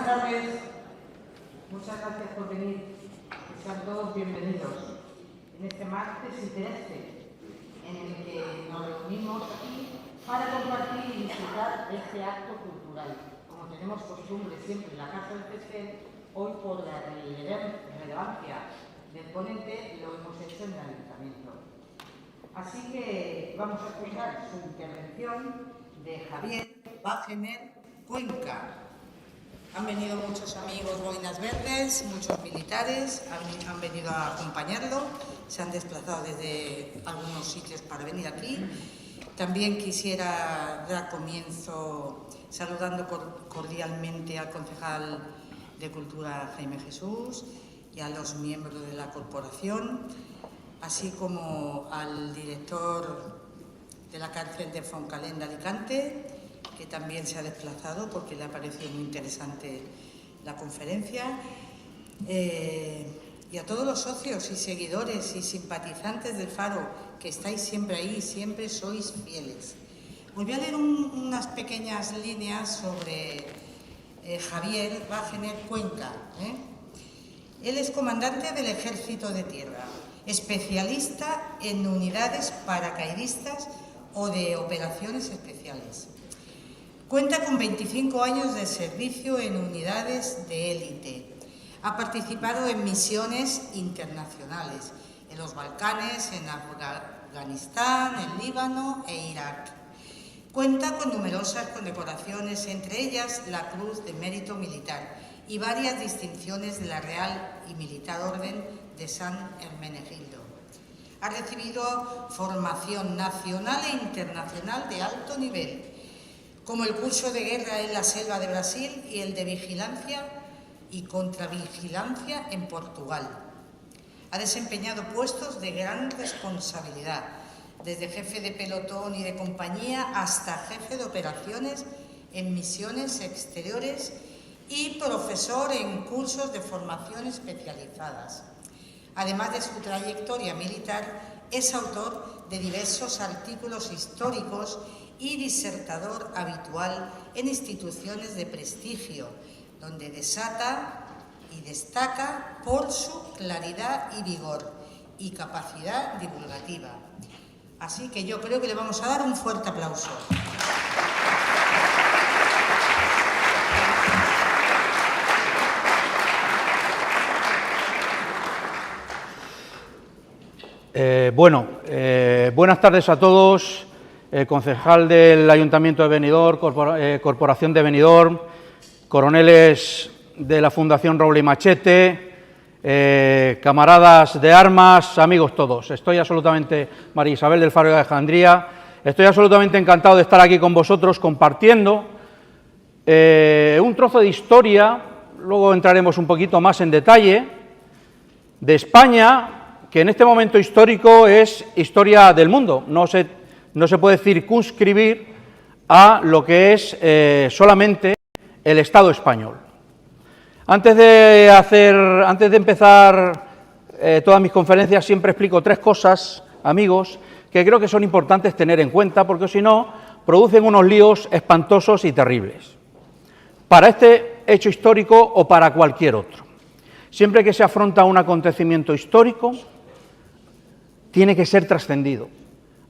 tardes. Muchas gracias por venir. Sean todos bienvenidos en este martes y 13, en el que nos reunimos aquí para compartir y disfrutar este acto cultural. Como tenemos costumbre siempre en la Casa del CESFED, hoy por la relevancia del ponente lo hemos hecho en el Ayuntamiento. Así que vamos a escuchar su intervención de Javier Bárcener Cuenca. Han venido muchos amigos boinas verdes, muchos militares, han venido a acompañarlo, se han desplazado desde algunos sitios para venir aquí. También quisiera dar comienzo saludando cordialmente al concejal de Cultura Jaime Jesús y a los miembros de la corporación, así como al director de la cárcel de Foncalén de Alicante, que también se ha desplazado porque le ha parecido muy interesante la conferencia, y a todos los socios y seguidores y simpatizantes del Faro, que estáis siempre ahí, siempre sois fieles. Os voy a leer unas pequeñas líneas sobre Javier Bárcener Cuenca. Él es comandante del Ejército de Tierra, especialista en unidades paracaidistas o de operaciones especiales. Cuenta con 25 años de servicio en unidades de élite. Ha participado en misiones internacionales en los Balcanes, en Afganistán, en Líbano e Irak. Cuenta con numerosas condecoraciones, entre ellas la Cruz de Mérito Militar y varias distinciones de la Real y Militar Orden de San Hermenegildo. Ha recibido formación nacional e internacional de alto nivel, como el curso de guerra en la selva de Brasil y el de vigilancia y contravigilancia en Portugal. Ha desempeñado puestos de gran responsabilidad, desde jefe de pelotón y de compañía hasta jefe de operaciones en misiones exteriores y profesor en cursos de formación especializadas. Además de su trayectoria militar, es autor de diversos artículos históricos y disertador habitual en instituciones de prestigio, donde desata y destaca por su claridad y vigor y capacidad divulgativa. Así que yo creo que le vamos a dar un fuerte aplauso. Buenas tardes a todos. Concejal del Ayuntamiento de Benidorm, Corporación de Benidorm, coroneles de la Fundación Roble y Machete, camaradas de armas, amigos todos. Estoy absolutamente, María Isabel del Faro de Alejandría, estoy absolutamente encantado de estar aquí con vosotros compartiendo un trozo de historia, luego entraremos un poquito más en detalle, de España, que en este momento histórico es historia del mundo, no se puede circunscribir a lo que es solamente el Estado español. Antes de empezar todas mis conferencias siempre explico tres cosas, amigos, que creo que son importantes tener en cuenta, porque si no, producen unos líos espantosos y terribles, para este hecho histórico o para cualquier otro. Siempre que se afronta un acontecimiento histórico, tiene que ser trascendido.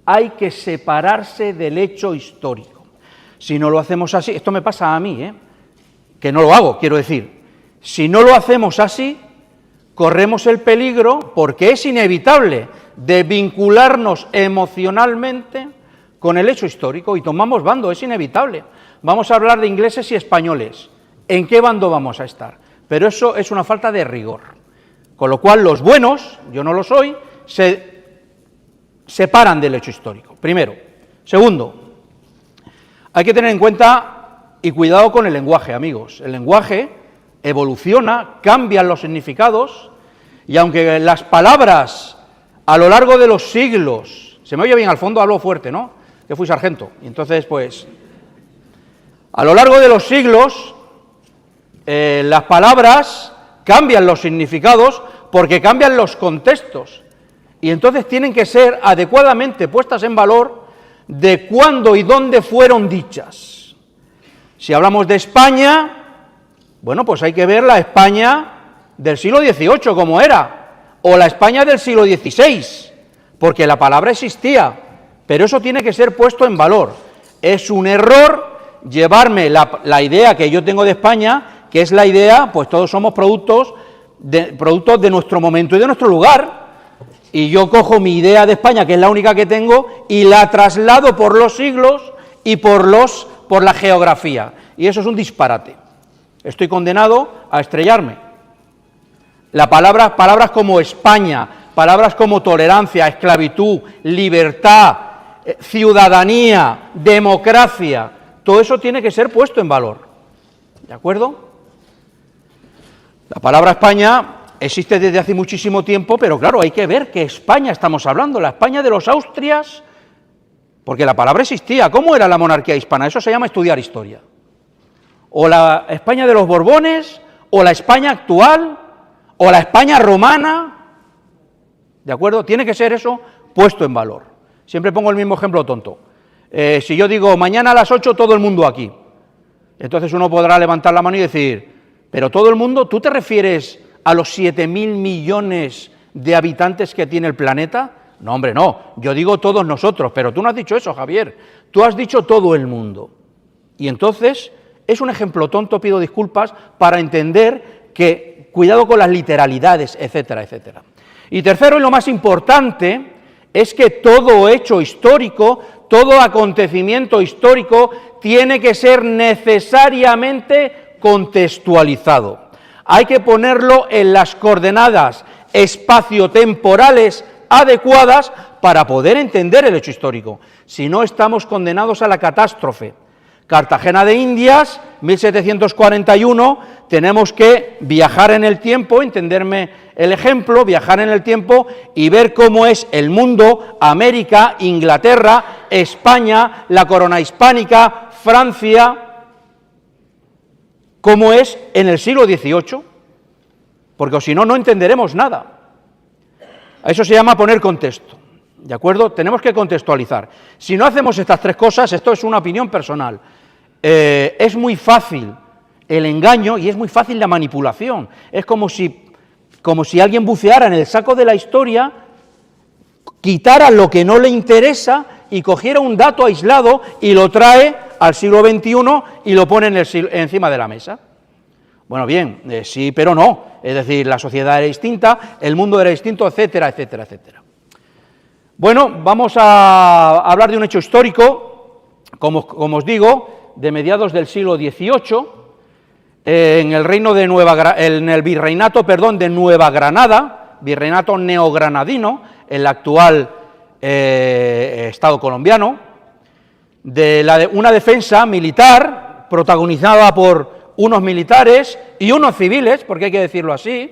Hay que separarse del hecho histórico. Si no lo hacemos así, esto me pasa a mí, que no lo hago, quiero decir, si no lo hacemos así, corremos el peligro, porque es inevitable, de vincularnos emocionalmente con el hecho histórico y tomamos bando, es inevitable. Vamos a hablar de ingleses y españoles, ¿en qué bando vamos a estar? Pero eso es una falta de rigor, con lo cual los buenos, yo no lo soy, se separan del hecho histórico, primero. Segundo, hay que tener en cuenta y cuidado con el lenguaje, amigos. El lenguaje evoluciona, cambian los significados, y aunque las palabras a lo largo de los siglos, se me oye bien al fondo, hablo fuerte, ¿no? Yo fui sargento, y entonces, pues, a lo largo de los siglos, las palabras cambian los significados porque cambian los contextos. Y entonces tienen que ser adecuadamente puestas en valor de cuándo y dónde fueron dichas. Si hablamos de España, Bueno, pues hay que ver la España del siglo XVIII como era, o la España del siglo XVI, porque la palabra existía, pero eso tiene que ser puesto en valor. Es un error llevarme la idea que yo tengo de España, que es la idea, pues todos somos productos de nuestro momento y de nuestro lugar, y yo cojo mi idea de España, que es la única que tengo, y la traslado por los siglos y por la geografía, y eso es un disparate. Estoy condenado a estrellarme. Palabras como España, palabras como tolerancia, esclavitud, libertad, ciudadanía, democracia, todo eso tiene que ser puesto en valor, ¿de acuerdo? La palabra España existe desde hace muchísimo tiempo, pero claro, hay que ver qué España estamos hablando, la España de los Austrias, porque la palabra existía. ¿Cómo era la monarquía hispana? Eso se llama estudiar historia. O la España de los Borbones, o la España actual, o la España romana, ¿de acuerdo? Tiene que ser eso puesto en valor. Siempre pongo el mismo ejemplo tonto. Si yo digo, mañana a las 8 todo el mundo aquí, entonces uno podrá levantar la mano y decir, pero todo el mundo, ¿tú te refieres a los 7.000 millones de habitantes que tiene el planeta? No, hombre, no, yo digo todos nosotros, pero tú no has dicho eso, Javier, tú has dicho todo el mundo. Y entonces, es un ejemplo tonto, pido disculpas, para entender que cuidado con las literalidades, etcétera, etcétera. Y tercero, y lo más importante, es que todo hecho histórico, todo acontecimiento histórico, tiene que ser necesariamente contextualizado. Hay que ponerlo en las coordenadas espaciotemporales adecuadas para poder entender el hecho histórico. Si no, estamos condenados a la catástrofe. Cartagena de Indias, 1741, tenemos que viajar en el tiempo, entenderme el ejemplo, viajar en el tiempo y ver cómo es el mundo, América, Inglaterra, España, la corona hispánica, Francia, cómo es en el siglo XVIII, porque si no, no entenderemos nada. A eso se llama poner contexto, ¿de acuerdo? Tenemos que contextualizar. Si no hacemos estas tres cosas, esto es una opinión personal, es muy fácil el engaño y es muy fácil la manipulación. Es como si alguien buceara en el saco de la historia, quitara lo que no le interesa y cogiera un dato aislado y lo trae al siglo XXI y lo pone encima de la mesa. Bueno, bien, sí, pero no. Es decir, la sociedad era distinta, el mundo era distinto, etcétera, etcétera, etcétera. Bueno, vamos a hablar de un hecho histórico, como os digo, de mediados del siglo XVIII, en el virreinato de Nueva Granada, virreinato neogranadino, el actual Estado colombiano, de una defensa militar protagonizada por unos militares y unos civiles, porque hay que decirlo así,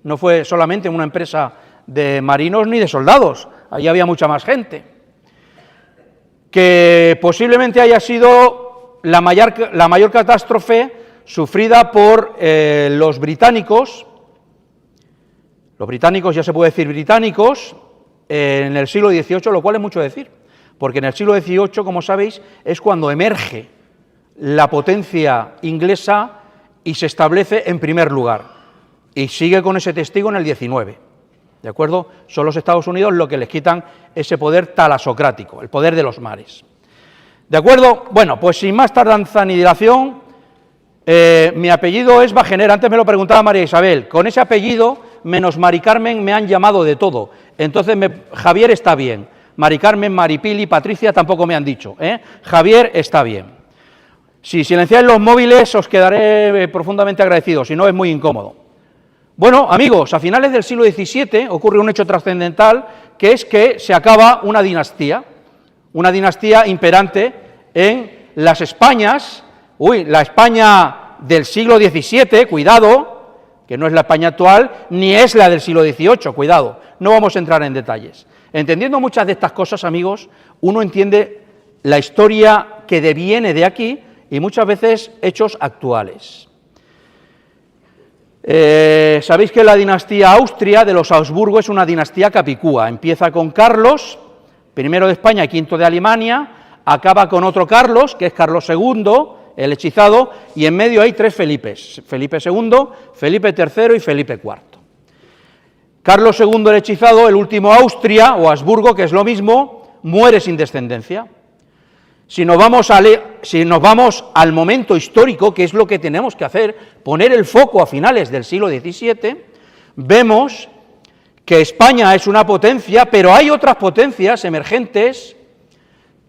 no fue solamente una empresa de marinos ni de soldados, allí había mucha más gente, que posiblemente haya sido la mayor catástrofe sufrida por los británicos, ya se puede decir británicos, en el siglo XVIII, lo cual es mucho decir, porque en el siglo XVIII, como sabéis, es cuando emerge la potencia inglesa y se establece en primer lugar, y sigue con ese testigo en el XIX, ¿de acuerdo? Son los Estados Unidos los que les quitan ese poder talasocrático, el poder de los mares. ¿De acuerdo? Bueno, pues sin más tardanza ni dilación, mi apellido es Bajener, antes me lo preguntaba María Isabel, con ese apellido, menos Mari Carmen, me han llamado de todo, entonces Javier está bien, Mari Carmen, Maripili, Patricia tampoco me han dicho, Javier está bien. Si silenciáis los móviles os quedaré profundamente agradecido, si no es muy incómodo. Bueno, amigos, a finales del siglo XVII ocurre un hecho trascendental, que es que se acaba una dinastía imperante en las Españas, la España del siglo XVII, cuidado, que no es la España actual, ni es la del siglo XVIII, cuidado, no vamos a entrar en detalles. Entendiendo muchas de estas cosas, amigos, uno entiende la historia que deviene de aquí y muchas veces hechos actuales. Sabéis que la dinastía Austria de los Habsburgo es una dinastía capicúa, empieza con Carlos, primero de España y quinto de Alemania, acaba con otro Carlos, que es Carlos II, el hechizado, y en medio hay 3 Felipes, Felipe II, Felipe III y Felipe IV. Carlos II el hechizado, el último Austria o Habsburgo, que es lo mismo, muere sin descendencia. Si nos vamos al momento histórico, que es lo que tenemos que hacer, poner el foco a finales del siglo XVII, vemos que España es una potencia, pero hay otras potencias emergentes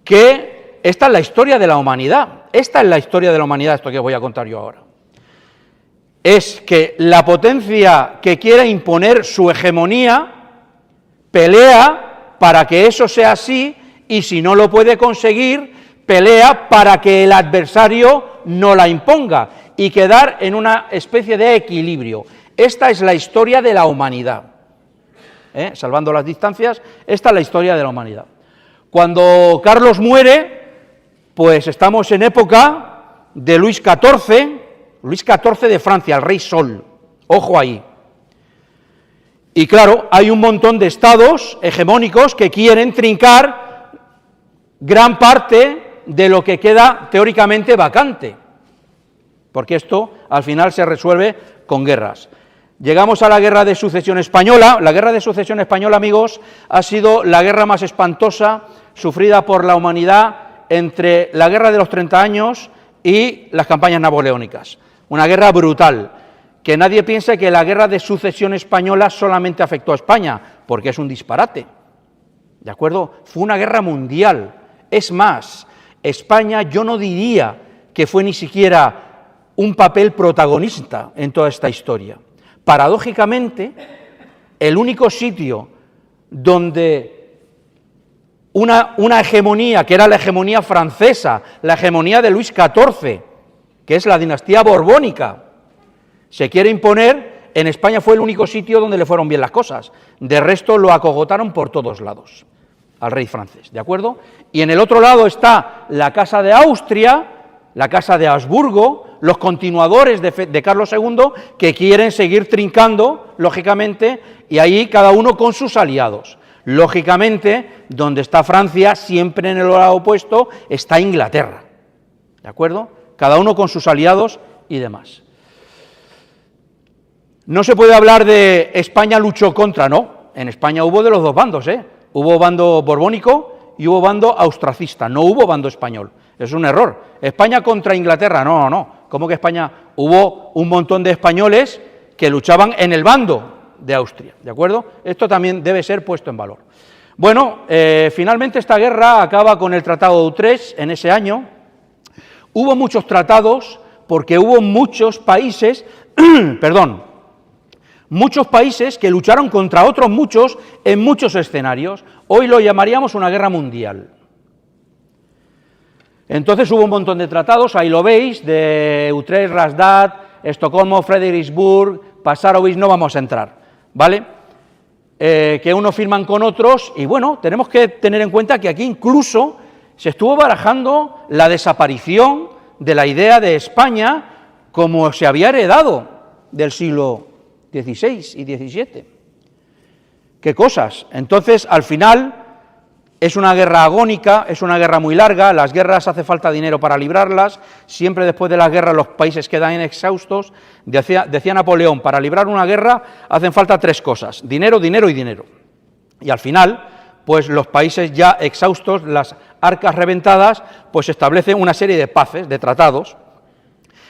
que esta es la historia de la humanidad. Esta es la historia de la humanidad, esto que voy a contar yo ahora. Es que la potencia que quiere imponer su hegemonía pelea para que eso sea así, y si no lo puede conseguir, pelea para que el adversario no la imponga y quedar en una especie de equilibrio. Esta es la historia de la humanidad. Salvando las distancias, esta es la historia de la humanidad. Cuando Carlos muere, pues estamos en época de Luis XIV de Francia, el rey Sol, ojo ahí. Y claro, hay un montón de estados hegemónicos que quieren trincar gran parte de lo que queda teóricamente vacante, porque esto al final se resuelve con guerras. Llegamos a la Guerra de Sucesión Española. La Guerra de Sucesión Española, amigos, ha sido la guerra más espantosa sufrida por la humanidad entre la Guerra de los 30 años y las campañas napoleónicas. Una guerra brutal, que nadie piense que la Guerra de Sucesión Española solamente afectó a España, porque es un disparate, ¿de acuerdo? Fue una guerra mundial. Es más, España yo no diría que fue ni siquiera un papel protagonista en toda esta historia. Paradójicamente, el único sitio donde una hegemonía, que era la hegemonía francesa, la hegemonía de Luis XIV, que es la dinastía borbónica, se quiere imponer, en España fue el único sitio donde le fueron bien las cosas. De resto lo acogotaron por todos lados al rey francés, ¿de acuerdo? Y en el otro lado está la Casa de Austria, la Casa de Habsburgo, los continuadores de Carlos II, que quieren seguir trincando, lógicamente, y ahí cada uno con sus aliados. Lógicamente, donde está Francia, siempre en el lado opuesto, está Inglaterra, ¿de acuerdo? Cada uno con sus aliados y demás. No se puede hablar de España luchó contra, no, en España hubo de los dos bandos, Hubo bando borbónico y hubo bando austracista, no hubo bando español. Es un error. España contra Inglaterra, no. ¿Cómo que España? Hubo un montón de españoles que luchaban en el bando de Austria, ¿de acuerdo? Esto también debe ser puesto en valor. Bueno, finalmente esta guerra acaba con el Tratado de Utrecht en ese año. Hubo muchos tratados porque hubo muchos países, muchos países que lucharon contra otros muchos en muchos escenarios. Hoy lo llamaríamos una guerra mundial. Entonces hubo un montón de tratados, ahí lo veis, de Utrecht, Rastatt, Estocolmo, Frederiksburg, Passarowitz, no vamos a entrar, ¿vale? Que unos firman con otros, y bueno, tenemos que tener en cuenta que aquí incluso se estuvo barajando la desaparición de la idea de España como se había heredado del siglo XVI y XVII. ¿Qué cosas? Entonces, al final, es una guerra agónica, es una guerra muy larga, las guerras hace falta dinero para librarlas, siempre después de las guerras los países quedan exhaustos. Decía Napoleón, para librar una guerra hacen falta 3 cosas, dinero, dinero y dinero. Y al final, pues los países ya exhaustos, las arcas reventadas, pues establecen una serie de paces, de tratados.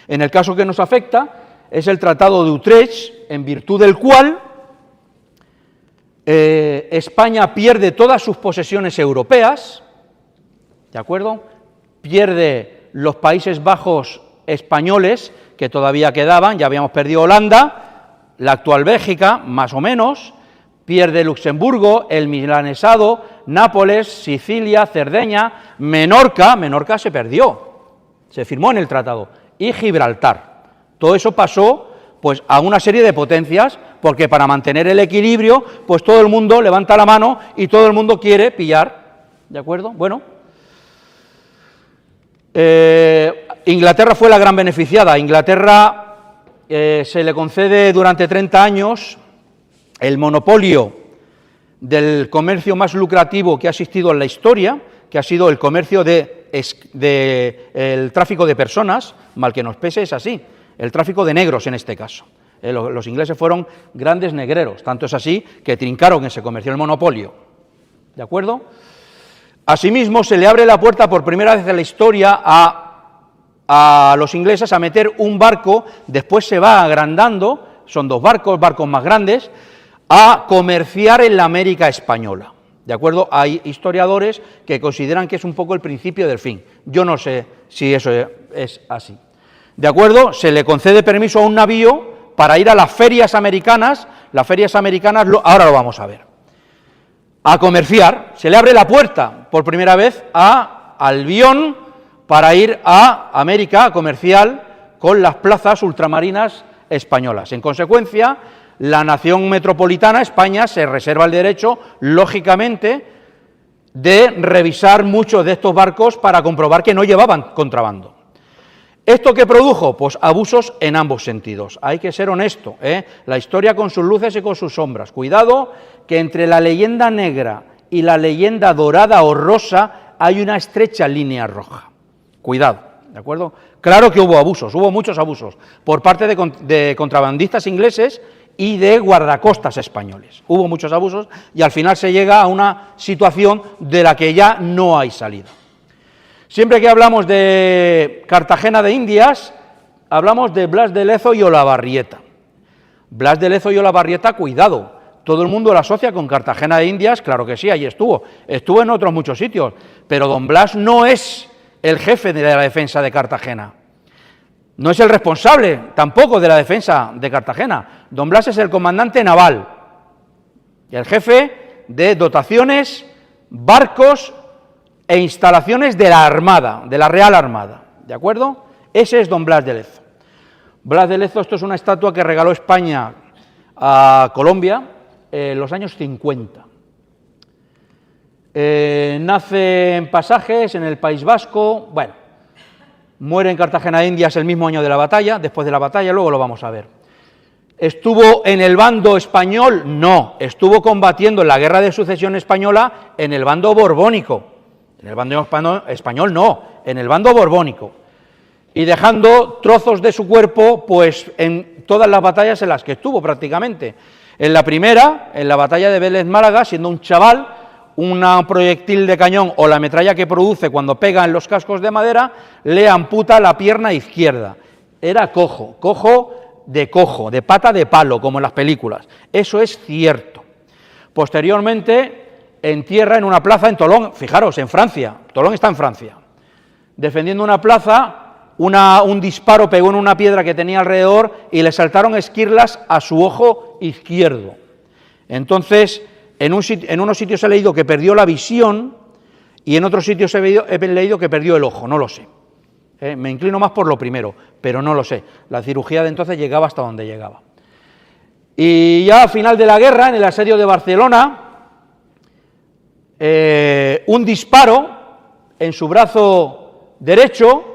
En el caso que nos afecta es el Tratado de Utrecht, en virtud del cual España pierde todas sus posesiones europeas, ¿de acuerdo? Pierde los Países Bajos españoles, que todavía quedaban, ya habíamos perdido Holanda, la actual Bélgica, más o menos, pierde Luxemburgo, el Milanesado, Nápoles, Sicilia, Cerdeña, Menorca se perdió, se firmó en el tratado, y Gibraltar. Todo eso pasó pues a una serie de potencias, porque para mantener el equilibrio, pues todo el mundo levanta la mano y todo el mundo quiere pillar, ¿de acuerdo? Bueno, Inglaterra fue la gran beneficiada. A Inglaterra se le concede durante 30 años el monopolio del comercio más lucrativo que ha existido en la historia, que ha sido el comercio de el tráfico de personas, mal que nos pese es así, el tráfico de negros en este caso. Los ingleses fueron grandes negreros, tanto es así que trincaron ese comercio, el monopolio, ¿de acuerdo? Asimismo, se le abre la puerta por primera vez en la historia a los ingleses a meter un barco, después se va agrandando, son dos barcos más grandes, a comerciar en la América española, ¿de acuerdo? Hay historiadores que consideran que es un poco el principio del fin, yo no sé si eso es así, ¿de acuerdo? Se le concede permiso a un navío para ir a las ferias americanas, ahora lo vamos a ver, a comerciar, se le abre la puerta por primera vez a Albión para ir a América a comerciar con las plazas ultramarinas españolas. En consecuencia, la nación metropolitana, España, se reserva el derecho, lógicamente, de revisar muchos de estos barcos para comprobar que no llevaban contrabando. ¿Esto qué produjo? Pues abusos en ambos sentidos. Hay que ser honesto, la historia con sus luces y con sus sombras. Cuidado, que entre la leyenda negra y la leyenda dorada o rosa hay una estrecha línea roja. Cuidado, ¿de acuerdo? Claro que hubo abusos, hubo muchos abusos por parte de contrabandistas ingleses y de guardacostas españoles. Hubo muchos abusos y al final se llega a una situación de la que ya no hay salida. Siempre que hablamos de Cartagena de Indias, hablamos de Blas de Lezo y Olavarrieta. Blas de Lezo y Olavarrieta, cuidado, todo el mundo lo asocia con Cartagena de Indias, claro que sí, ahí estuvo en otros muchos sitios, pero don Blas no es el jefe de la defensa de Cartagena, no es el responsable tampoco de la defensa de Cartagena, don Blas es el comandante naval, y el jefe de dotaciones, barcos e instalaciones de la Armada, de la Real Armada, ¿de acuerdo? Ese es don Blas de Lezo. Blas de Lezo, esto es una estatua que regaló España a Colombia en los años 50. Nace en Pasajes, en el País Vasco, bueno, muere en Cartagena de Indias el mismo año de la batalla, después de la batalla, luego lo vamos a ver. ¿Estuvo en el bando español? No, estuvo combatiendo en la Guerra de Sucesión Española en el bando borbónico. En el bando español no, en el bando borbónico, y dejando trozos de su cuerpo pues en todas las batallas en las que estuvo prácticamente. En la primera, en la batalla de Vélez Málaga, siendo un chaval, un proyectil de cañón o la metralla que produce cuando pega en los cascos de madera, le amputa la pierna izquierda. Era cojo, de pata de palo, como en las películas. Eso es cierto. Posteriormente, en tierra, en una plaza en Tolón, fijaros, en Francia, Tolón está en Francia, defendiendo una plaza, un disparo pegó en una piedra que tenía alrededor y le saltaron esquirlas a su ojo izquierdo. Entonces, en unos sitios he leído que perdió la visión y en otros sitios he leído que perdió el ojo, no lo sé. Me inclino más por lo primero, pero no lo sé. La cirugía de entonces llegaba hasta donde llegaba. Y ya al final de la guerra, en el asedio de Barcelona, un disparo en su brazo derecho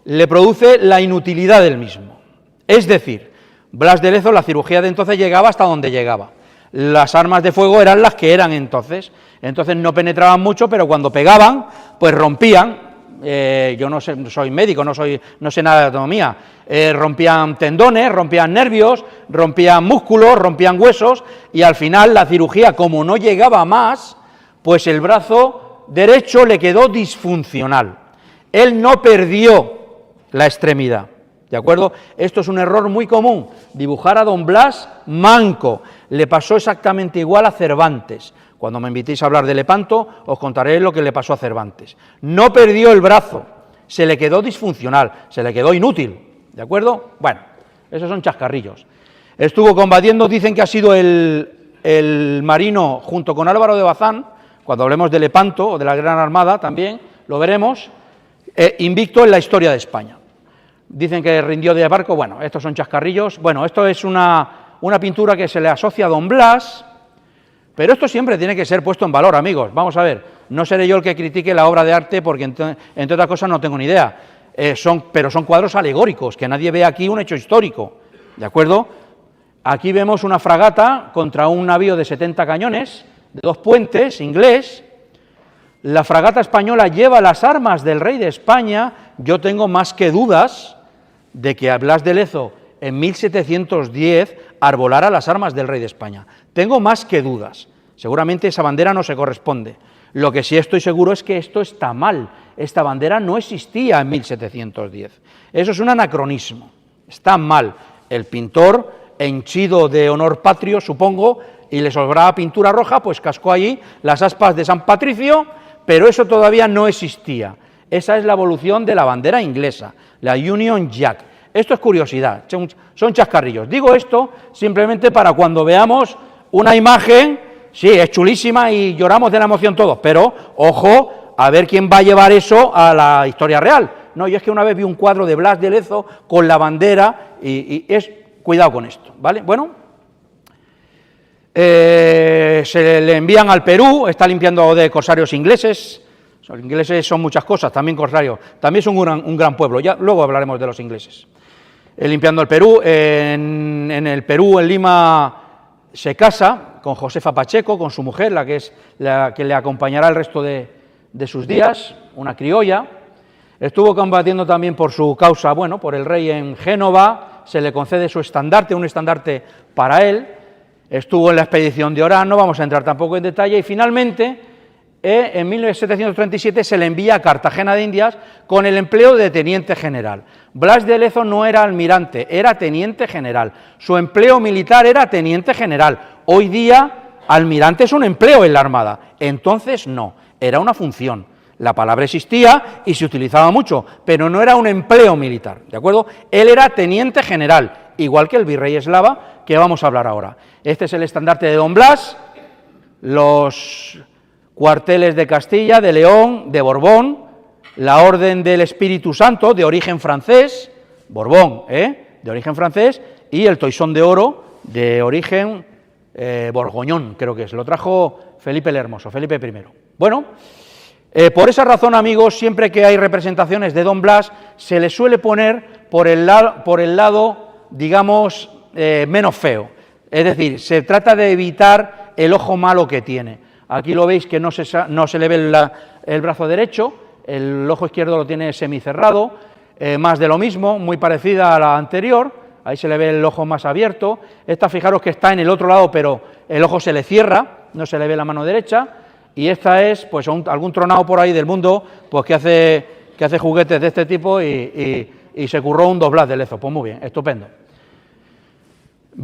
le produce la inutilidad del mismo. Es decir, Blas de Lezo, la cirugía de entonces llegaba hasta donde llegaba. Las armas de fuego eran las que eran entonces no penetraban mucho, pero cuando pegaban, pues rompían. Yo no sé, soy médico, no sé nada de anatomía. Rompían tendones, rompían nervios, rompían músculos, rompían huesos, y al final la cirugía, como no llegaba más, pues el brazo derecho le quedó disfuncional. Él no perdió la extremidad, ¿de acuerdo? Esto es un error muy común, dibujar a don Blas manco. Le pasó exactamente igual a Cervantes. Cuando me invitéis a hablar de Lepanto, os contaré lo que le pasó a Cervantes. No perdió el brazo, se le quedó disfuncional, se le quedó inútil, ¿de acuerdo? Bueno, esos son chascarrillos. Estuvo combatiendo, dicen que ha sido el marino, junto con Álvaro de Bazán, cuando hablemos de Lepanto o de la Gran Armada también, lo veremos, invicto en la historia de España. Dicen que rindió de barco, bueno, estos son chascarrillos. Bueno, esto es una pintura que se le asocia a don Blas, pero esto siempre tiene que ser puesto en valor, amigos. Vamos a ver, no seré yo el que critique la obra de arte porque, entre otras cosas, no tengo ni idea. Pero son cuadros alegóricos, que nadie ve aquí un hecho histórico, ¿de acuerdo? Aquí vemos una fragata contra un navío de 70 cañones, de 2 puentes, inglés. la fragata española lleva las armas del rey de España, yo tengo más que dudas de que Blas de Lezo en 1710 arbolara las armas del rey de España. Tengo más que dudas. Seguramente esa bandera no se corresponde. Lo que sí estoy seguro es que esto está mal. Esta bandera no existía en 1710. Eso es un anacronismo. Está mal. El pintor, henchido de honor patrio, supongo, y le sobraba pintura roja, pues cascó allí las aspas de San Patricio, pero eso todavía no existía. Esa es la evolución de la bandera inglesa, la Union Jack. Esto es curiosidad, son chascarrillos. Digo esto simplemente para cuando veamos una imagen, sí, es chulísima y lloramos de la emoción todos, pero ojo, a ver quién va a llevar eso a la historia real. No, yo es que una vez vi un cuadro de Blas de Lezo con la bandera y es, cuidado con esto, ¿vale? Bueno, se le envían al Perú, está limpiando de corsarios ingleses. Los ingleses son muchas cosas, también corsarios, también son un gran pueblo, ya luego hablaremos de los ingleses. Limpiando el Perú, en el Perú, en Lima, se casa con Josefa Pacheco, con su mujer, la que le acompañará el resto de sus días, una criolla. Estuvo combatiendo también por su causa, bueno, por el rey en Génova, se le concede su estandarte, un estandarte para él. Estuvo en la expedición de Orán, no vamos a entrar tampoco en detalle, y finalmente, en 1737 se le envía a Cartagena de Indias con el empleo de teniente general. Blas de Lezo no era almirante, era teniente general. Su empleo militar era teniente general. Hoy día, almirante es un empleo en la Armada. Entonces, no, era una función. La palabra existía y se utilizaba mucho, pero no era un empleo militar, ¿de acuerdo? Él era teniente general, igual que el virrey Eslava, que vamos a hablar ahora. Este es el estandarte de Don Blas, los cuarteles de Castilla, de León, de Borbón, la Orden del Espíritu Santo, de origen francés, Borbón, de origen francés, y el Toisón de Oro, de origen borgoñón, creo que es, lo trajo Felipe el Hermoso, Felipe I. Bueno, por esa razón, amigos, siempre que hay representaciones de Don Blas, se le suele poner por el lado, digamos, menos feo, es decir, se trata de evitar el ojo malo que tiene. Aquí lo veis que no se le ve el brazo derecho, el ojo izquierdo lo tiene semicerrado, más de lo mismo, muy parecida a la anterior, ahí se le ve el ojo más abierto. Esta, fijaros que está en el otro lado, pero el ojo se le cierra, no se le ve la mano derecha, y esta es pues algún tronado por ahí del mundo pues que hace juguetes de este tipo y se curró un Don Blas de Lezo. Pues muy bien, estupendo.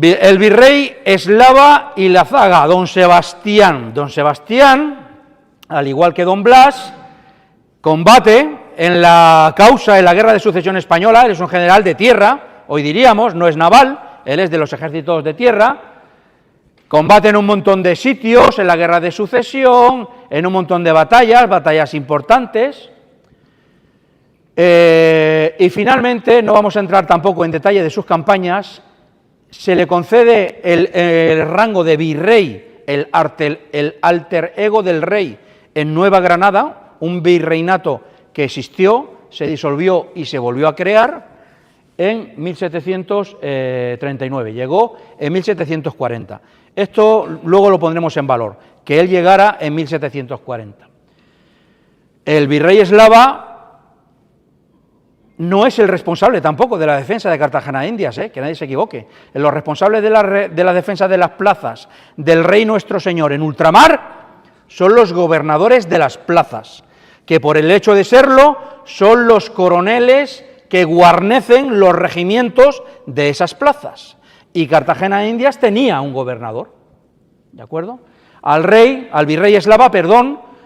El virrey Eslava y la zaga, don Sebastián. Don Sebastián, al igual que Don Blas, combate en la causa, en la Guerra de Sucesión Española. Él es un general de tierra, hoy diríamos, no es naval, él es de los ejércitos de tierra. Combate en un montón de sitios, en la Guerra de Sucesión, en un montón de batallas importantes. Y finalmente, no vamos a entrar tampoco en detalle de sus campañas, se le concede el rango de virrey, el alter ego del rey en Nueva Granada, un virreinato que existió, se disolvió y se volvió a crear en 1739, llegó en 1740. Esto luego lo pondremos en valor, que él llegara en 1740. El virrey Eslava no es el responsable tampoco de la defensa de Cartagena de Indias, que nadie se equivoque. Los responsables de la defensa de las plazas del rey nuestro señor en ultramar son los gobernadores de las plazas, que por el hecho de serlo son los coroneles que guarnecen los regimientos de esas plazas. Y Cartagena de Indias tenía un gobernador, ¿de acuerdo? Al virrey Eslava,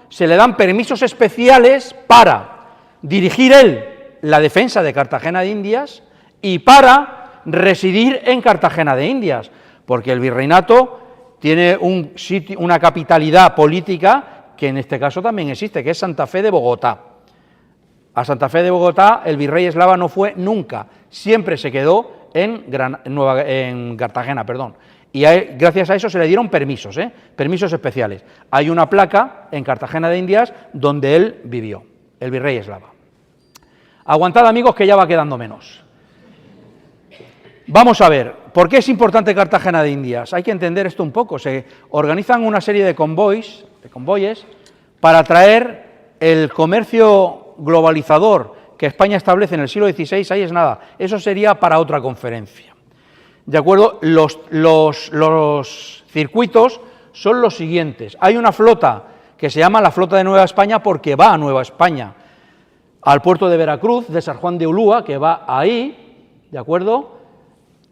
se le dan permisos especiales para dirigir él la defensa de Cartagena de Indias y para residir en Cartagena de Indias, porque el virreinato tiene una capitalidad política que en este caso también existe, que es Santa Fe de Bogotá. A Santa Fe de Bogotá el virrey Eslava no fue nunca, siempre se quedó en Cartagena, y gracias a eso se le dieron permisos especiales. Hay una placa en Cartagena de Indias donde él vivió, el virrey Eslava. Aguantad, amigos, que ya va quedando menos. Vamos a ver, ¿por qué es importante Cartagena de Indias? Hay que entender esto un poco. Se organizan una serie de convoyes para traer el comercio globalizador que España establece en el siglo XVI, ahí es nada, eso sería para otra conferencia. ¿De acuerdo? Los circuitos son los siguientes. Hay una flota que se llama la Flota de Nueva España porque va a Nueva España, al puerto de Veracruz, de San Juan de Ulúa, que va ahí, ¿de acuerdo?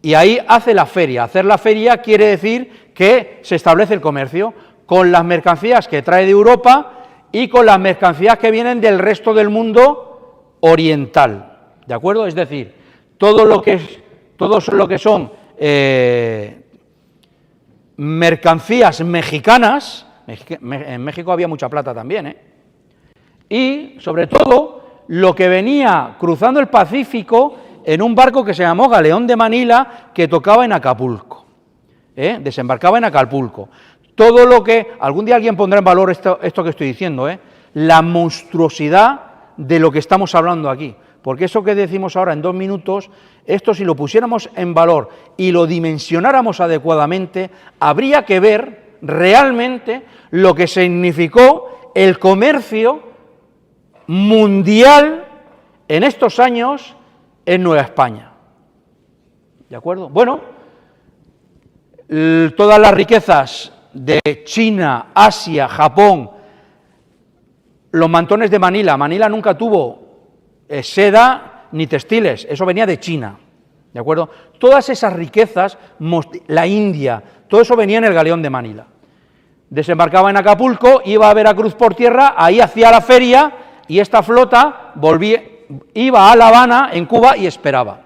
Y ahí hace la feria. Hacer la feria quiere decir que se establece el comercio con las mercancías que trae de Europa y con las mercancías que vienen del resto del mundo oriental, ¿de acuerdo? Es decir, todo lo que son mercancías mexicanas, en México había mucha plata también, y sobre todo lo que venía cruzando el Pacífico en un barco que se llamó Galeón de Manila, que tocaba en Acapulco, desembarcaba en Acapulco. Todo lo que, algún día alguien pondrá en valor esto que estoy diciendo, la monstruosidad de lo que estamos hablando aquí, porque eso que decimos ahora en 2 minutos, esto si lo pusiéramos en valor y lo dimensionáramos adecuadamente, habría que ver realmente lo que significó el comercio mundial en estos años en Nueva España. ¿De acuerdo? Bueno, todas las riquezas de China, Asia, Japón, los mantones de Manila. Manila nunca tuvo seda ni textiles, eso venía de China, ¿de acuerdo? Todas esas riquezas, la India, todo eso venía en el Galeón de Manila. Desembarcaba en Acapulco, iba a Veracruz por tierra, ahí hacía la feria y esta flota iba a La Habana, en Cuba, y esperaba.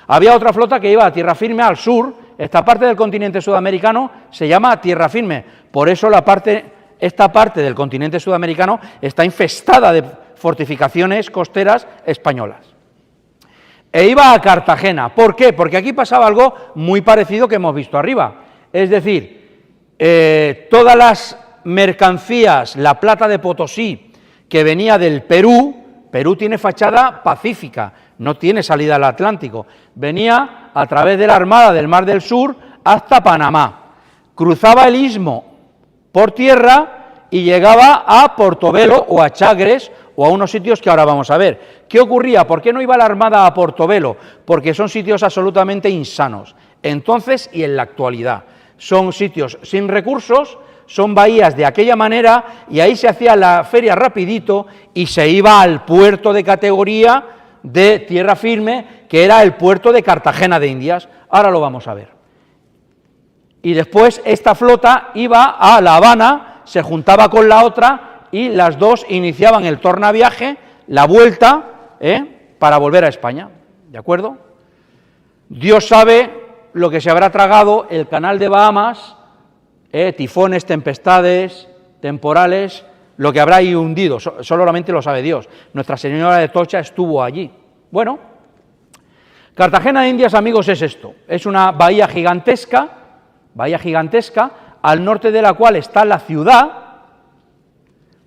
Había otra flota que iba a tierra firme al sur. Esta parte del continente sudamericano se llama tierra firme, por eso esta parte del continente sudamericano está infestada de fortificaciones costeras españolas. E iba a Cartagena. ¿Por qué? Porque aquí pasaba algo muy parecido que hemos visto arriba. Es decir, todas las mercancías, la plata de Potosí, que venía del Perú tiene fachada pacífica, no tiene salida al Atlántico, venía a través de la Armada del Mar del Sur hasta Panamá, cruzaba el istmo por tierra y llegaba a Portobelo o a Chagres o a unos sitios que ahora vamos a ver. ¿Qué ocurría? ¿Por qué no iba la Armada a Portobelo? Porque son sitios absolutamente insanos, entonces y en la actualidad. Son sitios sin recursos, son bahías de aquella manera, y ahí se hacía la feria rapidito y se iba al puerto de categoría de tierra firme, que era el puerto de Cartagena de Indias. Ahora lo vamos a ver. Y después esta flota iba a La Habana, se juntaba con la otra y las dos iniciaban el tornaviaje, la vuelta, para volver a España, ¿de acuerdo? Dios sabe lo que se habrá tragado el canal de Bahamas, tifones, tempestades, temporales, lo que habrá ahí hundido, solamente lo sabe Dios. Nuestra Señora de Tocha estuvo allí. Bueno, Cartagena de Indias, amigos, es esto, es una bahía gigantesca, al norte de la cual está la ciudad,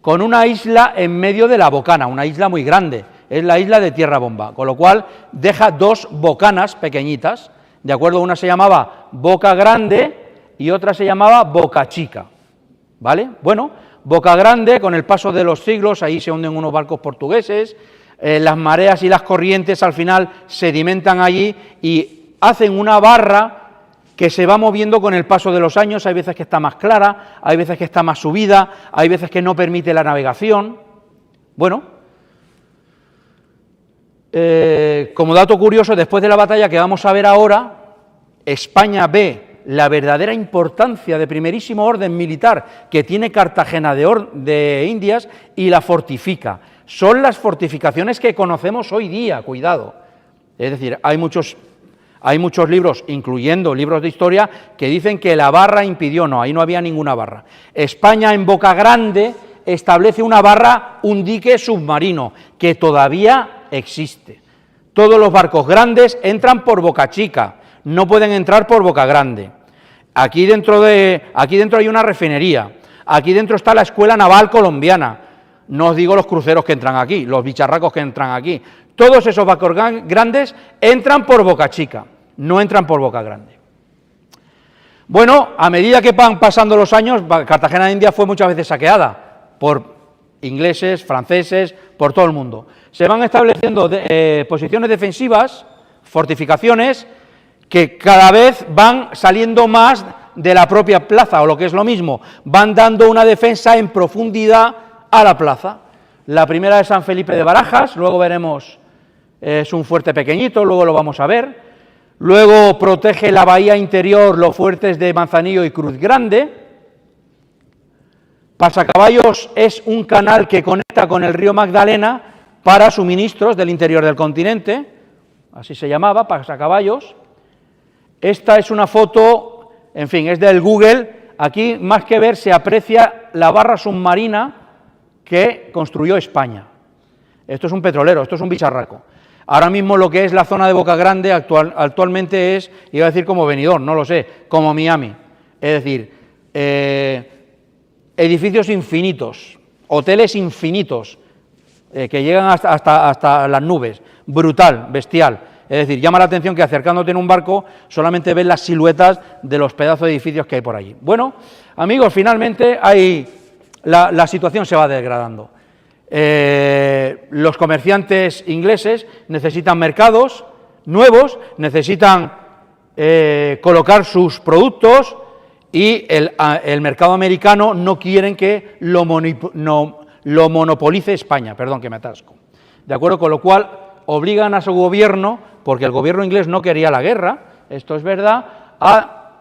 con una isla en medio de la bocana, una isla muy grande, es la isla de Tierra Bomba, con lo cual deja 2 bocanas pequeñitas, ¿de acuerdo? Una se llamaba Boca Grande y otra se llamaba Boca Chica, ¿vale? Bueno, Boca Grande, con el paso de los siglos, ahí se hunden unos barcos portugueses, las mareas y las corrientes al final sedimentan allí y hacen una barra que se va moviendo con el paso de los años. Hay veces que está más clara, hay veces que está más subida, hay veces que no permite la navegación. Bueno, como dato curioso, después de la batalla que vamos a ver ahora, España ve la verdadera importancia de primerísimo orden militar que tiene Cartagena de Indias y la fortifica. Son las fortificaciones que conocemos hoy día, cuidado. Es decir, hay muchos libros, incluyendo libros de historia, que dicen que la barra impidió. No, ahí no había ninguna barra. España en Boca Grande establece una barra, un dique submarino, que todavía existe. Todos los barcos grandes entran por Boca Chica, no pueden entrar por Boca Grande. Aquí dentro hay una refinería, aquí dentro está la Escuela Naval Colombiana, no os digo los cruceros que entran aquí, los bicharracos que entran aquí. Todos esos barcos grandes entran por Boca Chica, no entran por Boca Grande. Bueno, a medida que van pasando los años, Cartagena de Indias fue muchas veces saqueada por ingleses, franceses, por todo el mundo. Se van estableciendo posiciones defensivas, fortificaciones, que cada vez van saliendo más de la propia plaza, o lo que es lo mismo, van dando una defensa en profundidad a la plaza. La primera de San Felipe de Barajas, luego veremos, es un fuerte pequeñito, luego lo vamos a ver. Luego protege la bahía interior, los fuertes de Manzanillo y Cruz Grande. Pasacaballos es un canal que conecta con el río Magdalena para suministros del interior del continente, así se llamaba, Pasacaballos. Esta es una foto, en fin, es del Google. Aquí, más que ver, se aprecia la barra submarina que construyó España. Esto es un petrolero, esto es un bicharraco. Ahora mismo lo que es la zona de Boca Grande actualmente es, iba a decir como Benidorm, no lo sé, como Miami. Es decir, edificios infinitos, hoteles infinitos, que llegan hasta las nubes, brutal, bestial. Es decir, llama la atención que acercándote en un barco solamente ves las siluetas de los pedazos de edificios que hay por allí. Bueno, amigos, finalmente la situación se va degradando. Los comerciantes ingleses necesitan mercados nuevos, necesitan colocar sus productos y el mercado americano no quieren que lo monopolice España, perdón que me atasco, ¿de acuerdo? Con lo cual obligan a su gobierno, porque el gobierno inglés no quería la guerra, esto es verdad, a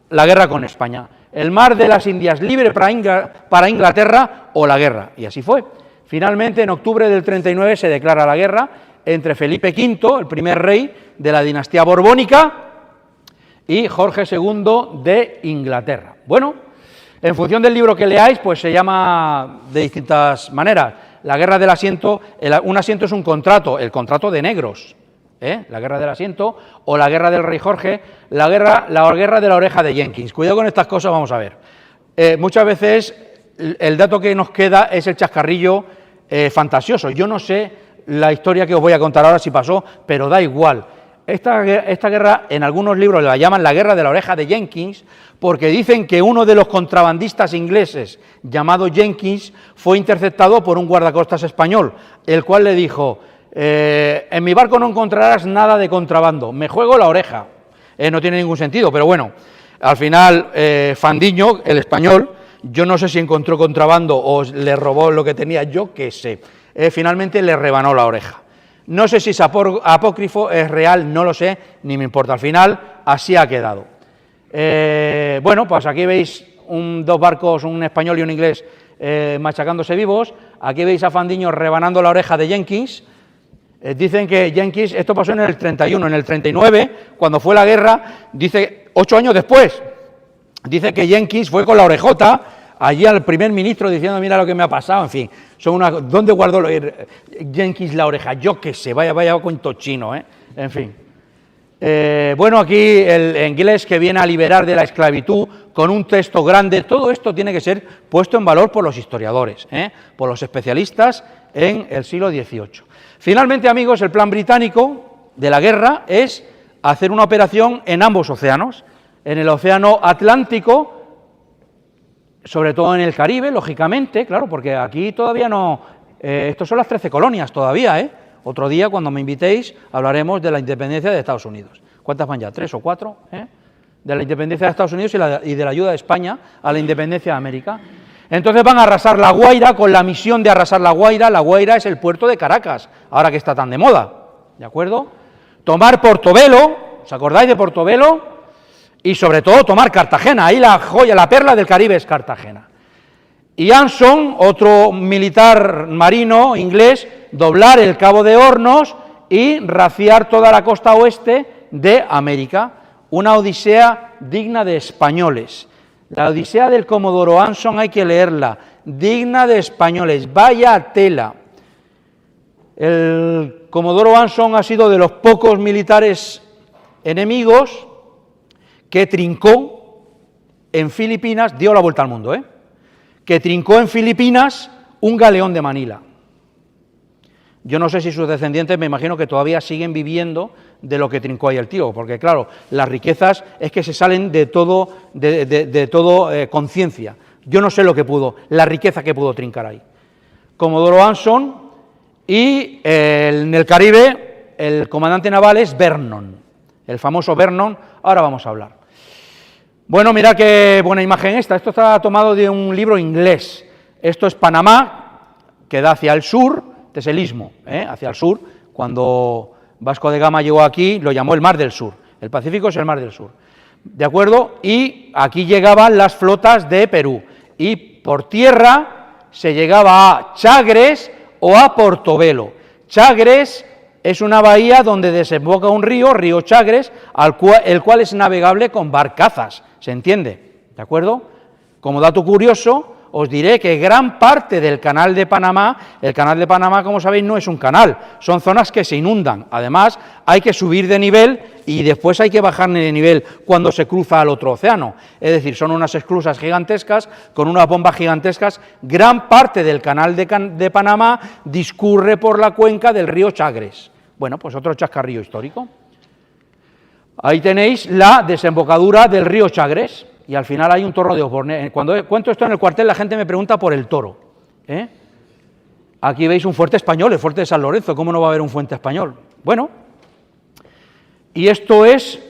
la guerra con España. El mar de las Indias libre para Inglaterra o la guerra, y así fue. Finalmente, en octubre del 39 se declara la guerra entre Felipe V, el primer rey de la dinastía borbónica, y Jorge II de Inglaterra. Bueno, en función del libro que leáis, pues se llama de distintas maneras. La guerra del asiento, un asiento es un contrato, el contrato de negros, la guerra del asiento, o la guerra del rey Jorge, la guerra de la oreja de Jenkins. Cuidado con estas cosas, vamos a ver. Muchas veces el dato que nos queda es el chascarrillo fantasioso. Yo no sé la historia que os voy a contar ahora si pasó, pero da igual. Esta guerra en algunos libros la llaman la guerra de la oreja de Jenkins, porque dicen que uno de los contrabandistas ingleses, llamado Jenkins, fue interceptado por un guardacostas español, el cual le dijo: en mi barco no encontrarás nada de contrabando, me juego la oreja. No tiene ningún sentido, pero bueno, al final Fandiño, el español, yo no sé si encontró contrabando o le robó lo que tenía, yo qué sé, finalmente le rebanó la oreja. No sé si es apócrifo, es real, no lo sé, ni me importa, al final así ha quedado. Bueno, pues aquí veis dos barcos, un español y un inglés, machacándose vivos. Aquí veis a Fandiño rebanando la oreja de Jenkins. Dicen que Jenkins, esto pasó en el 31, en el 39, cuando fue la guerra, dice, 8 años después, dice que Jenkins fue con la orejota allí al primer ministro diciendo: mira lo que me ha pasado, en fin, ¿dónde guardó Jenkins la oreja? Yo qué sé, vaya cuento chino, en fin. Bueno, aquí el inglés que viene a liberar de la esclavitud con un texto grande, todo esto tiene que ser puesto en valor por los historiadores, por los especialistas en el siglo XVIII. Finalmente, amigos, el plan británico de la guerra es hacer una operación en ambos océanos, en el océano Atlántico, sobre todo en el Caribe, lógicamente, claro, porque aquí todavía no, estos son las 13 colonias todavía, Otro día, cuando me invitéis, hablaremos de la independencia de Estados Unidos. ¿Cuántas van ya? ¿3 o 4? De la independencia de Estados Unidos y de la ayuda de España a la independencia de América. Entonces van a arrasar La Guaira, con la misión de arrasar La Guaira. La Guaira es el puerto de Caracas, ahora que está tan de moda, ¿de acuerdo? Tomar Portobelo, ¿os acordáis de Portobelo? Y sobre todo tomar Cartagena, ahí la joya, la perla del Caribe es Cartagena. Y Anson, otro militar marino inglés, doblar el Cabo de Hornos y raciar toda la costa oeste de América. Una odisea digna de españoles. La odisea del comodoro Anson hay que leerla, digna de españoles, vaya tela. El comodoro Anson ha sido de los pocos militares enemigos que trincó en Filipinas, dio la vuelta al mundo, que trincó en Filipinas un galeón de Manila. Yo no sé si sus descendientes, me imagino que todavía siguen viviendo de lo que trincó ahí el tío, porque claro, las riquezas es que se salen de todo conciencia. Yo no sé lo que pudo, la riqueza que pudo trincar ahí. Comodoro Anson, y en el Caribe el comandante naval es Vernon, el famoso Vernon, ahora vamos a hablar. Bueno, mira qué buena imagen esta, esto está tomado de un libro inglés, esto es Panamá, que da hacia el sur, este es el istmo, hacia el sur, cuando Vasco de Gama llegó aquí, lo llamó el Mar del Sur, el Pacífico es el Mar del Sur, ¿de acuerdo? Y aquí llegaban las flotas de Perú, y por tierra se llegaba a Chagres o a Portobelo. Chagres es una bahía donde desemboca un río, río Chagres, el cual es navegable con barcazas, ¿se entiende? ¿De acuerdo? Como dato curioso, os diré que gran parte del canal de Panamá, el canal de Panamá, como sabéis, no es un canal, son zonas que se inundan, además hay que subir de nivel y después hay que bajar de nivel cuando se cruza al otro océano, es decir, son unas esclusas gigantescas, con unas bombas gigantescas, gran parte del canal de Panamá discurre por la cuenca del río Chagres. Bueno, pues otro chascarrillo histórico. Ahí tenéis la desembocadura del río Chagres, y al final hay un toro de Osborne. Cuando cuento esto en el cuartel, la gente me pregunta por el toro. Aquí veis un fuerte español, el fuerte de San Lorenzo, ¿cómo no va a haber un fuerte español? Bueno, y esto es,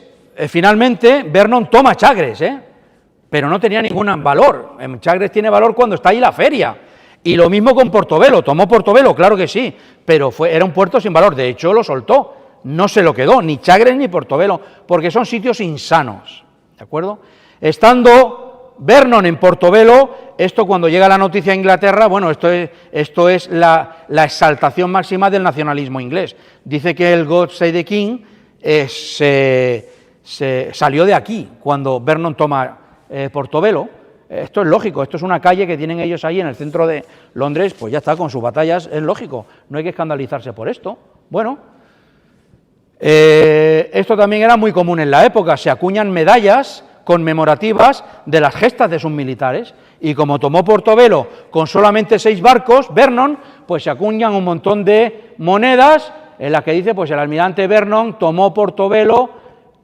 finalmente, Vernon toma Chagres, pero no tenía ningún valor. Chagres tiene valor cuando está ahí la feria. Y lo mismo con Portobelo, tomó Portobelo, claro que sí, pero era un puerto sin valor, de hecho lo soltó, no se lo quedó, ni Chagres ni Portobelo, porque son sitios insanos, ¿de acuerdo? Estando Vernon en Portobelo, esto cuando llega la noticia a Inglaterra, bueno, esto es la exaltación máxima del nacionalismo inglés. Dice que el God Save the King se salió de aquí cuando Vernon toma Portobelo. Esto es lógico, esto es una calle que tienen ellos ahí en el centro de Londres, pues ya está, con sus batallas, es lógico, no hay que escandalizarse por esto. Bueno, esto también era muy común en la época, se acuñan medallas conmemorativas de las gestas de sus militares, y como tomó Portobelo con solamente 6 barcos, Vernon, pues se acuñan un montón de monedas en las que dice, pues el almirante Vernon tomó Portobelo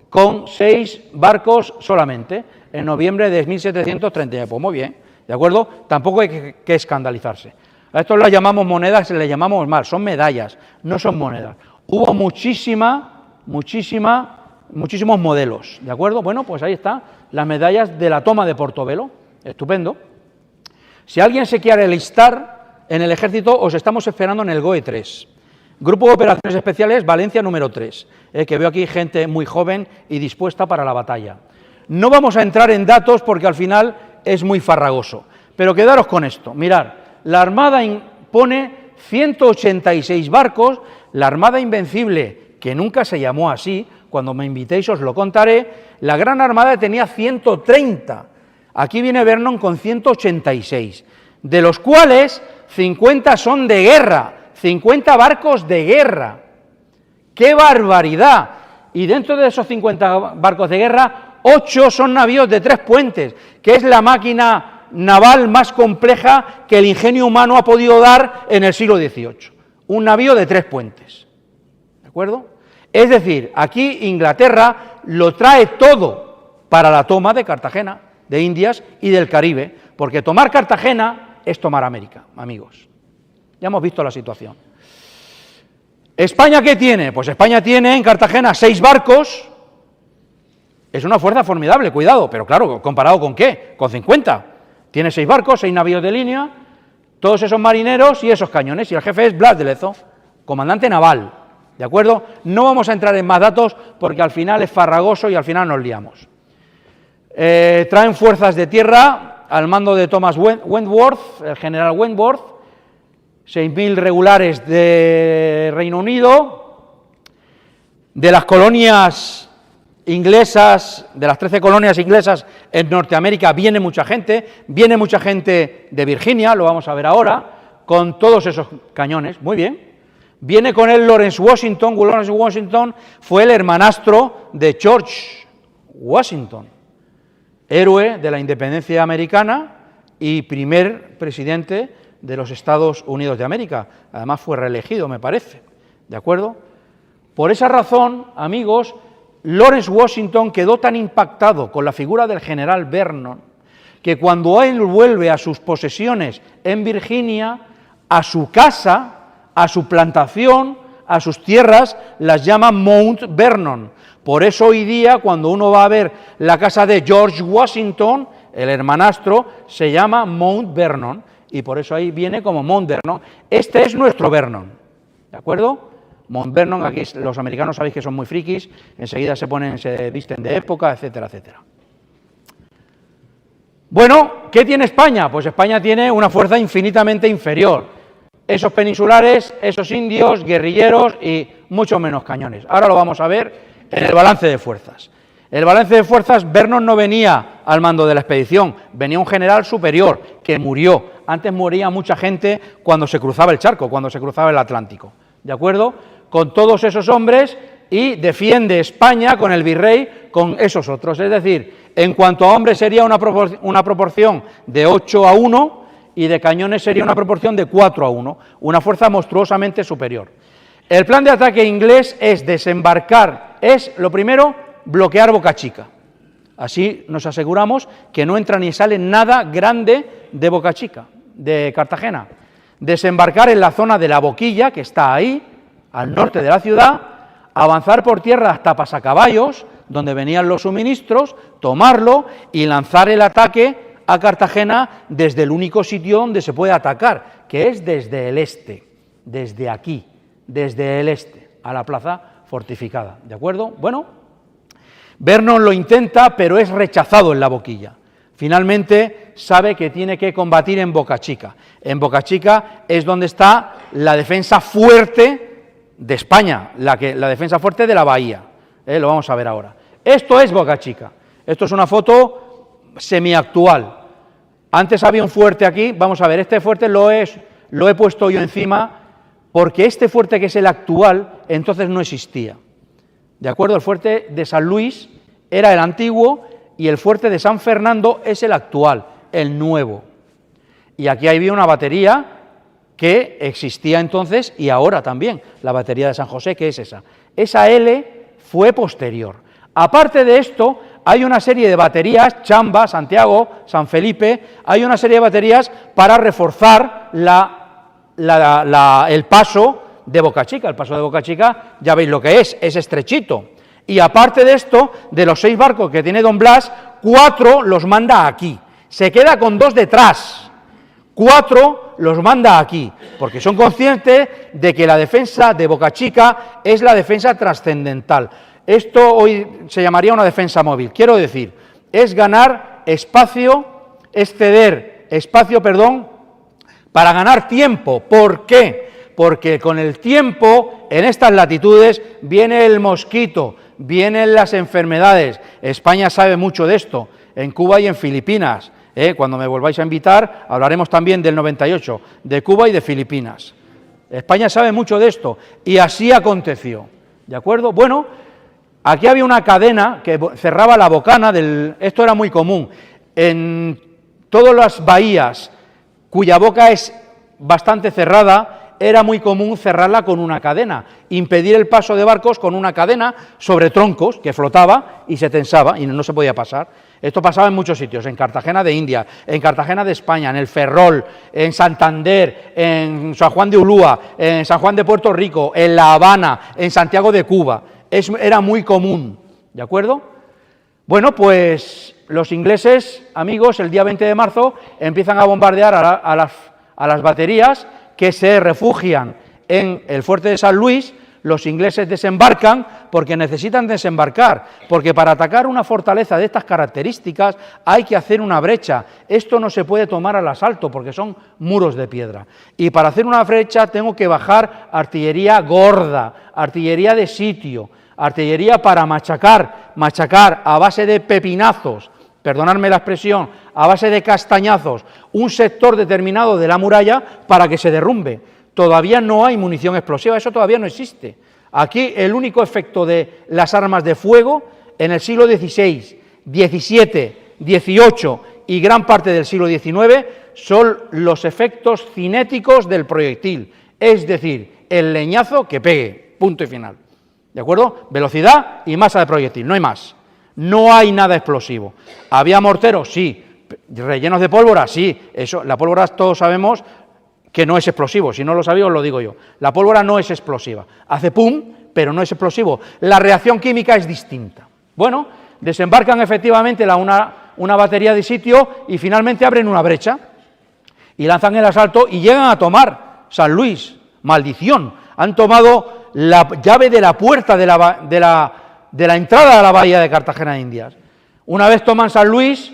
con 6 barcos solamente, en noviembre de 1730, pues muy bien, ¿de acuerdo? Tampoco hay que escandalizarse. A esto las llamamos monedas, le llamamos mal, son medallas, no son monedas. Hubo muchísimos modelos, ¿de acuerdo? Bueno, pues ahí está, las medallas de la toma de Portobelo, estupendo. Si alguien se quiere alistar en el ejército, os estamos esperando en el GOE 3, Grupo de Operaciones Especiales, Valencia número 3, que veo aquí gente muy joven y dispuesta para la batalla. No vamos a entrar en datos porque al final es muy farragoso, pero quedaros con esto, mirad, la Armada pone 186 barcos, la Armada Invencible, que nunca se llamó así, cuando me invitéis os lo contaré, la Gran Armada tenía 130, aquí viene Vernon con 186, de los cuales 50 son de guerra, 50 barcos de guerra, ¡qué barbaridad! Y dentro de esos 50 barcos de guerra, 8 son navíos de 3 puentes, que es la máquina naval más compleja que el ingenio humano ha podido dar en el siglo XVIII. Un navío de 3 puentes, ¿de acuerdo? Es decir, aquí Inglaterra lo trae todo para la toma de Cartagena, de Indias y del Caribe, porque tomar Cartagena es tomar América, amigos. Ya hemos visto la situación. ¿España qué tiene? Pues España tiene en Cartagena 6 barcos. Es una fuerza formidable, cuidado, pero claro, ¿comparado con qué? Con 50. Tiene 6 barcos, 6 navíos de línea, todos esos marineros y esos cañones, y el jefe es Blas de Lezo, comandante naval, ¿de acuerdo? No vamos a entrar en más datos porque al final es farragoso y al final nos liamos. Traen fuerzas de tierra al mando de Thomas Wentworth, el general Wentworth, 6.000 regulares de Reino Unido, de las colonias inglesas, de las 13 colonias inglesas en Norteamérica viene mucha gente de Virginia, lo vamos a ver ahora, con todos esos cañones, muy bien. Viene con él Lawrence Washington. Lawrence Washington fue el hermanastro de George Washington, héroe de la independencia americana y primer presidente de los Estados Unidos de América, además fue reelegido, me parece, ¿de acuerdo? Por esa razón, amigos, Lawrence Washington quedó tan impactado con la figura del general Vernon que cuando él vuelve a sus posesiones en Virginia A su casa, a su plantación, a sus tierras, las llama Mount Vernon. Por eso hoy día, cuando uno va a ver la casa de George Washington, el hermanastro, se llama Mount Vernon, y por eso ahí viene como Mount Vernon. Este es nuestro Vernon, ¿de acuerdo? Mount Vernon, aquí los americanos sabéis que son muy frikis, enseguida se visten de época, etcétera, etcétera. Bueno, ¿qué tiene España? Pues España tiene una fuerza infinitamente inferior. Esos peninsulares, esos indios, guerrilleros y mucho menos cañones. Ahora lo vamos a ver en el balance de fuerzas. El balance de fuerzas, Vernon no venía al mando de la expedición, venía un general superior que murió. Antes moría mucha gente cuando se cruzaba el charco, cuando se cruzaba el Atlántico. ¿De acuerdo? Con todos esos hombres y defiende España con el virrey, con esos otros. Es decir, en cuanto a hombres sería una proporción de 8-1 y de cañones sería una proporción de 4-1, una fuerza monstruosamente superior. El plan de ataque inglés es desembarcar, lo primero, bloquear Boca Chica. Así nos aseguramos que no entra ni sale nada grande de Boca Chica, de Cartagena. Desembarcar en la zona de la Boquilla, que está ahí, al norte de la ciudad, avanzar por tierra hasta Pasacaballos, donde venían los suministros, tomarlo y lanzar el ataque a Cartagena desde el único sitio donde se puede atacar, que es desde el este, desde aquí, desde el este, a la plaza fortificada, ¿de acuerdo? Bueno, Vernon lo intenta, pero es rechazado en la Boquilla. Finalmente sabe que tiene que combatir en Boca Chica. En Boca Chica es donde está la defensa fuerte de España, la defensa fuerte de la bahía. Lo vamos a ver ahora. Esto es Boca Chica. Esto es una foto semiactual. Antes había un fuerte aquí. Vamos a ver, este fuerte lo he puesto yo encima porque este fuerte, que es el actual, entonces no existía. ¿De acuerdo? El fuerte de San Luis era el antiguo y el fuerte de San Fernando es el actual, el nuevo. Y aquí había una batería que existía entonces y ahora también, la batería de San José, que es esa. Esa L fue posterior. Aparte de esto, hay una serie de baterías, Chamba, Santiago, San Felipe, hay una serie de baterías para reforzar el paso de Boca Chica. El paso de Boca Chica, ya veis lo que es estrechito. Y aparte de esto, de los 6 barcos que tiene don Blas, 4 los manda aquí. Se queda con 2 detrás. 4 los manda aquí, porque son conscientes de que la defensa de Boca Chica es la defensa trascendental. Esto hoy se llamaría una defensa móvil. Quiero decir, es ganar espacio, ceder espacio, para ganar tiempo. ¿Por qué? Porque con el tiempo, en estas latitudes, viene el mosquito, vienen las enfermedades. España sabe mucho de esto, en Cuba y en Filipinas. Cuando me volváis a invitar, hablaremos también del 98, de Cuba y de Filipinas. España sabe mucho de esto, y así aconteció. ¿De acuerdo? Bueno, aquí había una cadena que cerraba la bocana, esto era muy común, en todas las bahías cuya boca es bastante cerrada, era muy común cerrarla con una cadena, impedir el paso de barcos con una cadena sobre troncos que flotaba y se tensaba y no se podía pasar. Esto pasaba en muchos sitios, en Cartagena de India, en Cartagena de España, en el Ferrol, en Santander, en San Juan de Ulúa, en San Juan de Puerto Rico, en La Habana, en Santiago de Cuba. Era muy común, ¿de acuerdo? Bueno, pues los ingleses, amigos, el día 20 de marzo empiezan a bombardear a las baterías que se refugian en el fuerte de San Luis. Los ingleses desembarcan porque necesitan desembarcar, porque para atacar una fortaleza de estas características hay que hacer una brecha. Esto no se puede tomar al asalto porque son muros de piedra. Y para hacer una brecha tengo que bajar artillería gorda, artillería de sitio, artillería para machacar a base de pepinazos, perdonadme la expresión, a base de castañazos, un sector determinado de la muralla para que se derrumbe. Todavía no hay munición explosiva, eso todavía no existe. Aquí el único efecto de las armas de fuego en el siglo XVI, XVII, XVIII y gran parte del siglo XIX son los efectos cinéticos del proyectil, es decir, el leñazo que pegue, punto y final. ¿De acuerdo? Velocidad y masa de proyectil, no hay más. No hay nada explosivo. ¿Había morteros? Sí. ¿Rellenos de pólvora? Sí. Eso, la pólvora todos sabemos que no es explosivo. Si no lo sabéis, os lo digo yo. La pólvora no es explosiva. Hace pum, pero no es explosivo. La reacción química es distinta. Bueno, desembarcan efectivamente una batería de sitio y finalmente abren una brecha y lanzan el asalto y llegan a tomar San Luis. Maldición. Han tomado la llave de la puerta de la entrada a la bahía de Cartagena de Indias. Una vez toman San Luis,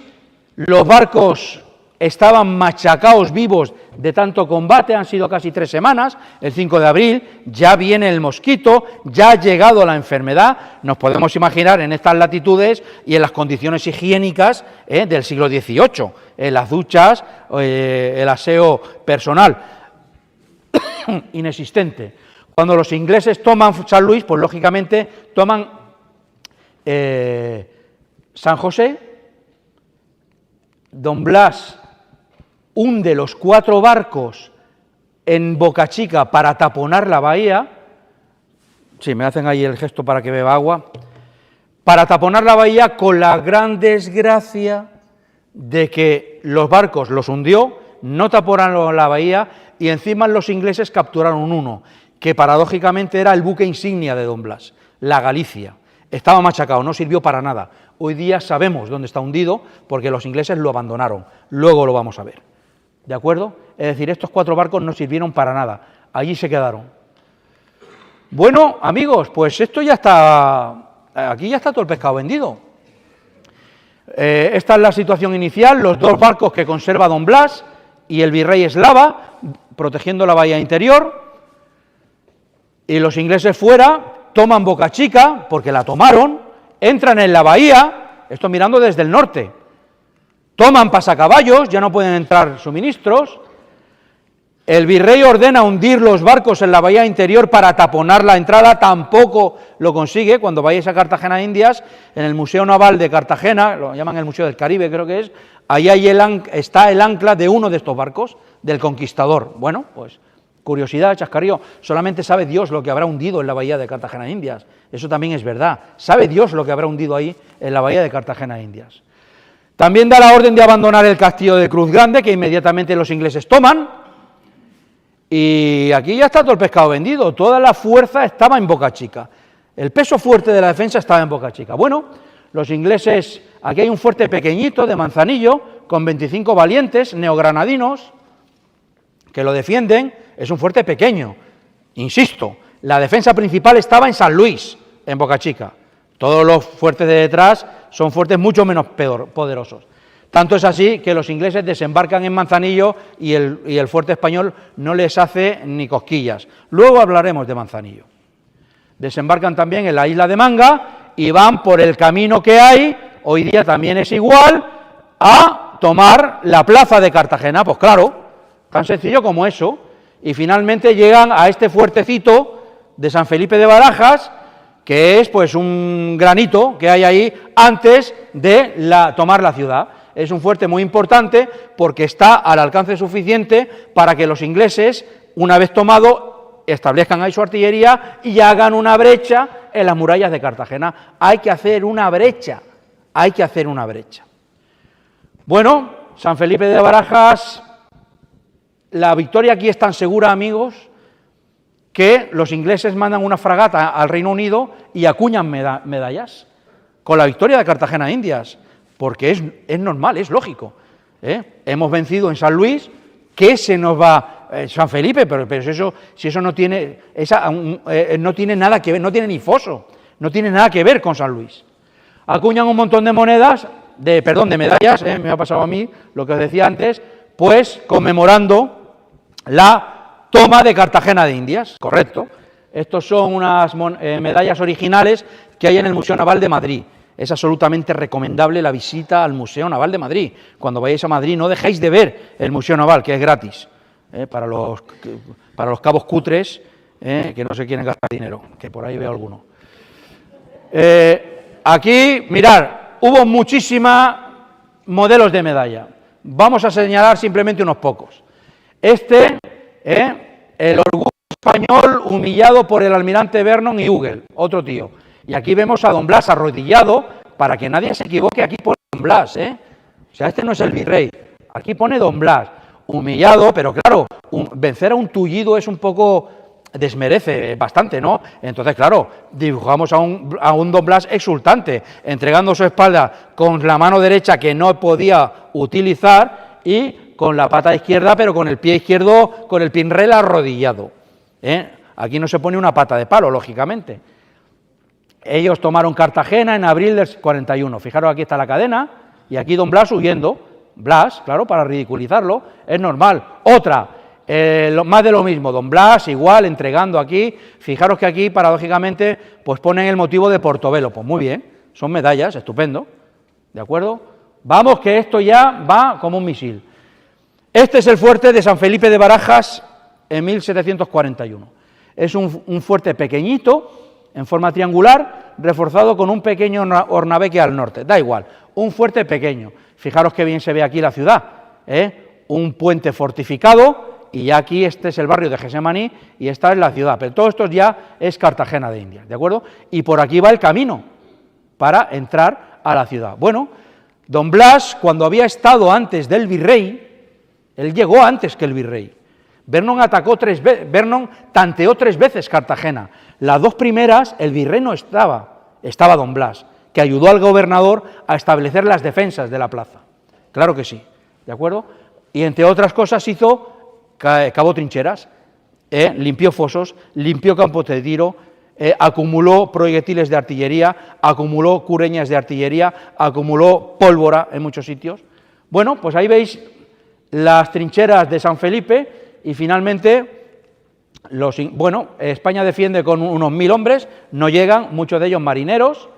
los barcos estaban machacados vivos de tanto combate, han sido casi 3 semanas, el 5 de abril, ya viene el mosquito, ya ha llegado la enfermedad, nos podemos imaginar en estas latitudes y en las condiciones higiénicas del siglo XVIII, en las duchas, el aseo personal, inexistente. Cuando los ingleses toman San Luis, pues lógicamente toman San José. Don Blas hunde los 4 barcos en Boca Chica para taponar la bahía. Sí, me hacen ahí el gesto para que beba agua. Para taponar la bahía, con la gran desgracia de que los barcos los hundió, no taponaron la bahía y encima los ingleses capturaron uno, que paradójicamente era el buque insignia de Don Blas, la Galicia. Estaba machacado, no sirvió para nada. Hoy día sabemos dónde está hundido porque los ingleses lo abandonaron. Luego lo vamos a ver. ¿De acuerdo? Es decir, estos 4 barcos no sirvieron para nada. Allí se quedaron. Bueno, amigos, pues esto ya está... Aquí ya está todo el pescado vendido. Esta es la situación inicial, los 2 barcos que conserva Don Blas y el virrey Eslava, protegiendo la bahía interior. Y los ingleses fuera, toman Boca Chica, porque la tomaron, entran en la bahía, esto mirando desde el norte, toman pasacaballos, ya no pueden entrar suministros, el virrey ordena hundir los barcos en la bahía interior para taponar la entrada, tampoco lo consigue. Cuando vayáis a Cartagena de Indias, en el Museo Naval de Cartagena, lo llaman el Museo del Caribe, creo que es, ahí está el ancla de uno de estos barcos, del Conquistador. Bueno, pues curiosidad, chascarrillo, solamente sabe Dios lo que habrá hundido en la bahía de Cartagena de Indias, eso también es verdad, sabe Dios lo que habrá hundido ahí en la bahía de Cartagena de Indias. También da la orden de abandonar el castillo de Cruz Grande, que inmediatamente los ingleses toman, y aquí ya está todo el pescado vendido, toda la fuerza estaba en Boca Chica, el peso fuerte de la defensa estaba en Boca Chica. Bueno, los ingleses, aquí hay un fuerte pequeñito de Manzanillo, con 25 valientes neogranadinos, que lo defienden. Es un fuerte pequeño, insisto, la defensa principal estaba en San Luis, en Boca Chica. Todos los fuertes de detrás son fuertes mucho menos poderosos. Tanto es así que los ingleses desembarcan en Manzanillo y el fuerte español no les hace ni cosquillas. Luego hablaremos de Manzanillo. Desembarcan también en la isla de Manga y van por el camino que hay, hoy día también es igual, a tomar la plaza de Cartagena. Pues claro, tan sencillo como eso. Y finalmente llegan a este fuertecito de San Felipe de Barajas, que es pues un granito que hay ahí antes de tomar la ciudad. Es un fuerte muy importante porque está al alcance suficiente para que los ingleses, una vez tomado, establezcan ahí su artillería y hagan una brecha en las murallas de Cartagena. Hay que hacer una brecha, hay que hacer una brecha. Bueno, San Felipe de Barajas... La victoria aquí es tan segura, amigos, que los ingleses mandan una fragata al Reino Unido y acuñan medallas con la victoria de Cartagena de Indias, porque es normal, es lógico. Hemos vencido en San Luis, ¿qué se nos va? San Felipe, pero si eso no tiene, no tiene nada que ver, no tiene ni foso, no tiene nada que ver con San Luis. Acuñan un montón de monedas, de medallas, me ha pasado a mí lo que os decía antes, pues conmemorando la toma de Cartagena de Indias, correcto. Estos son unas medallas originales que hay en el Museo Naval de Madrid. Es absolutamente recomendable la visita al Museo Naval de Madrid. Cuando vayáis a Madrid no dejéis de ver el Museo Naval, que es gratis, para los cabos cutres, que no se quieren gastar dinero, que por ahí veo alguno. Aquí, mirad, hubo muchísimos modelos de medalla. Vamos a señalar simplemente unos pocos. El orgullo español humillado por el almirante Vernon y Hugel, otro tío. Y aquí vemos a Don Blas arrodillado, para que nadie se equivoque, aquí pone Don Blas, O sea, este no es el virrey, aquí pone Don Blas. humillado, pero claro, vencer a un tullido es un poco, desmerece bastante, ¿no? Entonces, claro, dibujamos a un Don Blas exultante, entregando su espalda con la mano derecha que no podía utilizar y con la pata izquierda, pero con el pie izquierdo, con el pinrel arrodillado, ¿eh? Aquí no se pone una pata de palo, lógicamente. Ellos tomaron Cartagena en abril del 41. Fijaros, aquí está la cadena, y aquí Don Blas huyendo. Blas, claro, para ridiculizarlo, es normal. Otra, más de lo mismo, Don Blas igual, entregando aquí. Fijaros que aquí, paradójicamente, pues ponen el motivo de Portobelo. Pues muy bien, son medallas, estupendo, ¿de acuerdo? Vamos, que esto ya va como un misil. Este es el fuerte de San Felipe de Barajas en 1741. Es un fuerte pequeñito, en forma triangular, reforzado con un pequeño hornabeque al norte. Da igual, un fuerte pequeño. Fijaros qué bien se ve aquí la ciudad, ¿eh? Un puente fortificado, y ya aquí este es el barrio de Gesemaní, y esta es la ciudad, pero todo esto ya es Cartagena de Indias, ¿de acuerdo? Y por aquí va el camino para entrar a la ciudad. Bueno, Don Blas, cuando había estado antes del virrey, él llegó antes que el virrey. Vernon tanteó 3 veces Cartagena. Las 2 primeras el virrey no estaba, estaba Don Blas, que ayudó al gobernador a establecer las defensas de la plaza. Claro que sí, ¿de acuerdo? Y entre otras cosas cavó trincheras, limpió fosos, limpió campos de tiro, acumuló proyectiles de artillería, acumuló cureñas de artillería, acumuló pólvora en muchos sitios. Bueno, pues ahí veis las trincheras de San Felipe. Y finalmente, España defiende con unos 1000 hombres, no llegan, muchos de ellos marineros,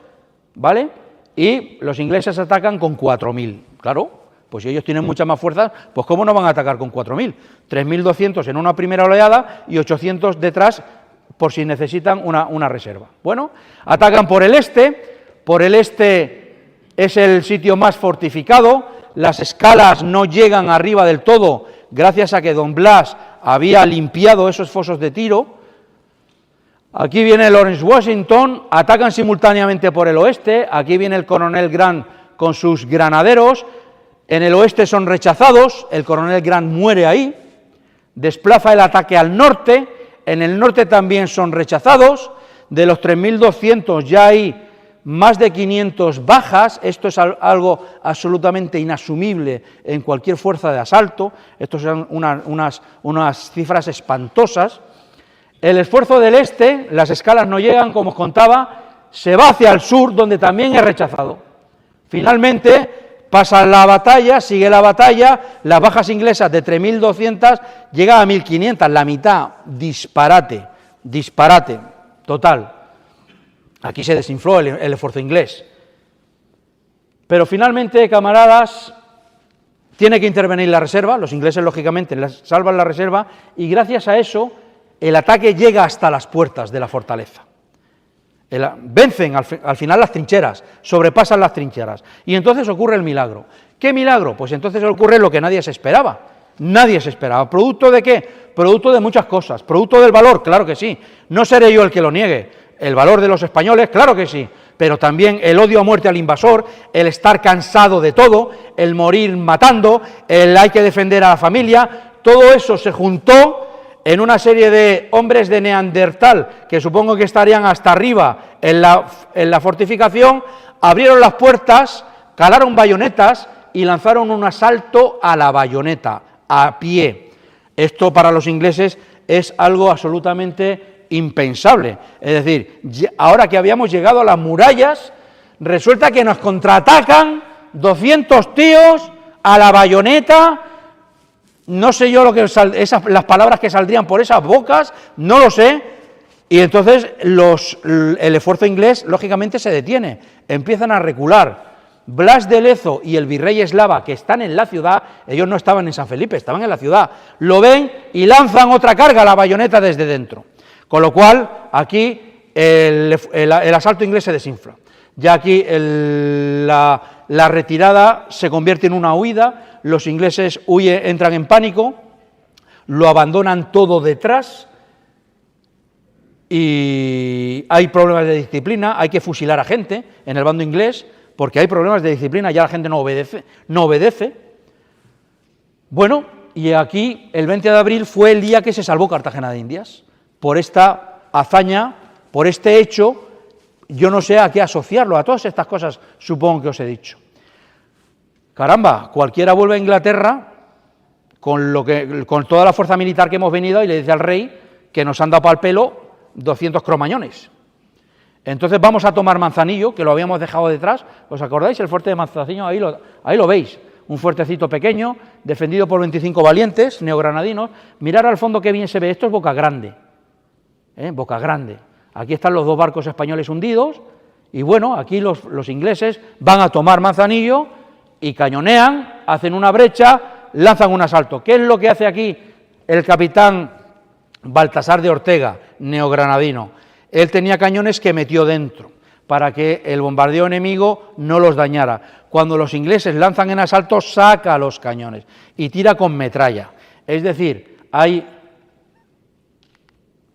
¿vale? Y los ingleses atacan con 4000, claro, pues si ellos tienen muchas más fuerzas, pues ¿cómo no van a atacar con 4000? 3200 en una primera oleada y 800 detrás por si necesitan una reserva. Bueno, atacan por el este es el sitio más fortificado, las escalas no llegan arriba del todo, gracias a que Don Blas había limpiado esos fosos de tiro. Aquí viene Lawrence Washington, atacan simultáneamente por el oeste, aquí viene el coronel Grant con sus granaderos, en el oeste son rechazados, el coronel Grant muere ahí, desplaza el ataque al norte, en el norte también son rechazados, de los 3200 ya hay más de 500 bajas, esto es algo absolutamente inasumible en cualquier fuerza de asalto, estos son unas cifras espantosas. El esfuerzo del este, las escalas no llegan, como os contaba, se va hacia el sur, donde también es rechazado. Finalmente, pasa la batalla, sigue la batalla, las bajas inglesas de 3200 llegan a 1500, la mitad, disparate total. Aquí se desinfló el esfuerzo inglés. Pero finalmente, camaradas, tiene que intervenir la reserva, los ingleses lógicamente salvan la reserva, y gracias a eso el ataque llega hasta las puertas de la fortaleza. Vencen al final las trincheras, sobrepasan las trincheras, y entonces ocurre el milagro. ¿Qué milagro? Pues entonces ocurre lo que nadie se esperaba. Nadie se esperaba. ¿Producto de qué? Producto de muchas cosas. ¿Producto del valor? Claro que sí. No seré yo el que lo niegue. El valor de los españoles, claro que sí, pero también el odio a muerte al invasor, el estar cansado de todo, el morir matando, el hay que defender a la familia, todo eso se juntó en una serie de hombres de Neandertal, que supongo que estarían hasta arriba en la fortificación, abrieron las puertas, calaron bayonetas y lanzaron un asalto a la bayoneta, a pie. Esto para los ingleses es algo absolutamente impensable, es decir, ahora que habíamos llegado a las murallas, resulta que nos contraatacan 200 tíos a la bayoneta, no sé yo las palabras que saldrían por esas bocas, no lo sé, y entonces el esfuerzo inglés lógicamente se detiene, empiezan a recular. Blas de Lezo y el virrey eslava, que están en la ciudad, ellos no estaban en San Felipe, estaban en la ciudad, lo ven y lanzan otra carga a la bayoneta desde dentro. Con lo cual, aquí el asalto inglés se desinfla. Ya aquí la retirada se convierte en una huida, los ingleses entran en pánico, lo abandonan todo detrás y hay problemas de disciplina, hay que fusilar a gente en el bando inglés porque hay problemas de disciplina, ya la gente no obedece. Bueno, y aquí el 20 de abril fue el día que se salvó Cartagena de Indias. Por esta hazaña, por este hecho, yo no sé a qué asociarlo, a todas estas cosas supongo que os he dicho. Caramba, cualquiera vuelve a Inglaterra con toda la fuerza militar que hemos venido y le dice al rey que nos han dado para el pelo 200 cromañones. Entonces vamos a tomar Manzanillo, que lo habíamos dejado detrás, ¿os acordáis? El fuerte de Manzanillo, ahí lo veis, un fuertecito pequeño, defendido por 25 valientes neogranadinos. Mirar al fondo qué bien se ve, esto es Boca Grande, Boca Grande. Aquí están los dos barcos españoles hundidos, y bueno, aquí los ingleses van a tomar Manzanillo y cañonean, hacen una brecha, lanzan un asalto. ¿Qué es lo que hace aquí el capitán Baltasar de Ortega, neogranadino? Él tenía cañones que metió dentro para que el bombardeo enemigo no los dañara. Cuando los ingleses lanzan en asalto, saca los cañones y tira con metralla. Es decir, hay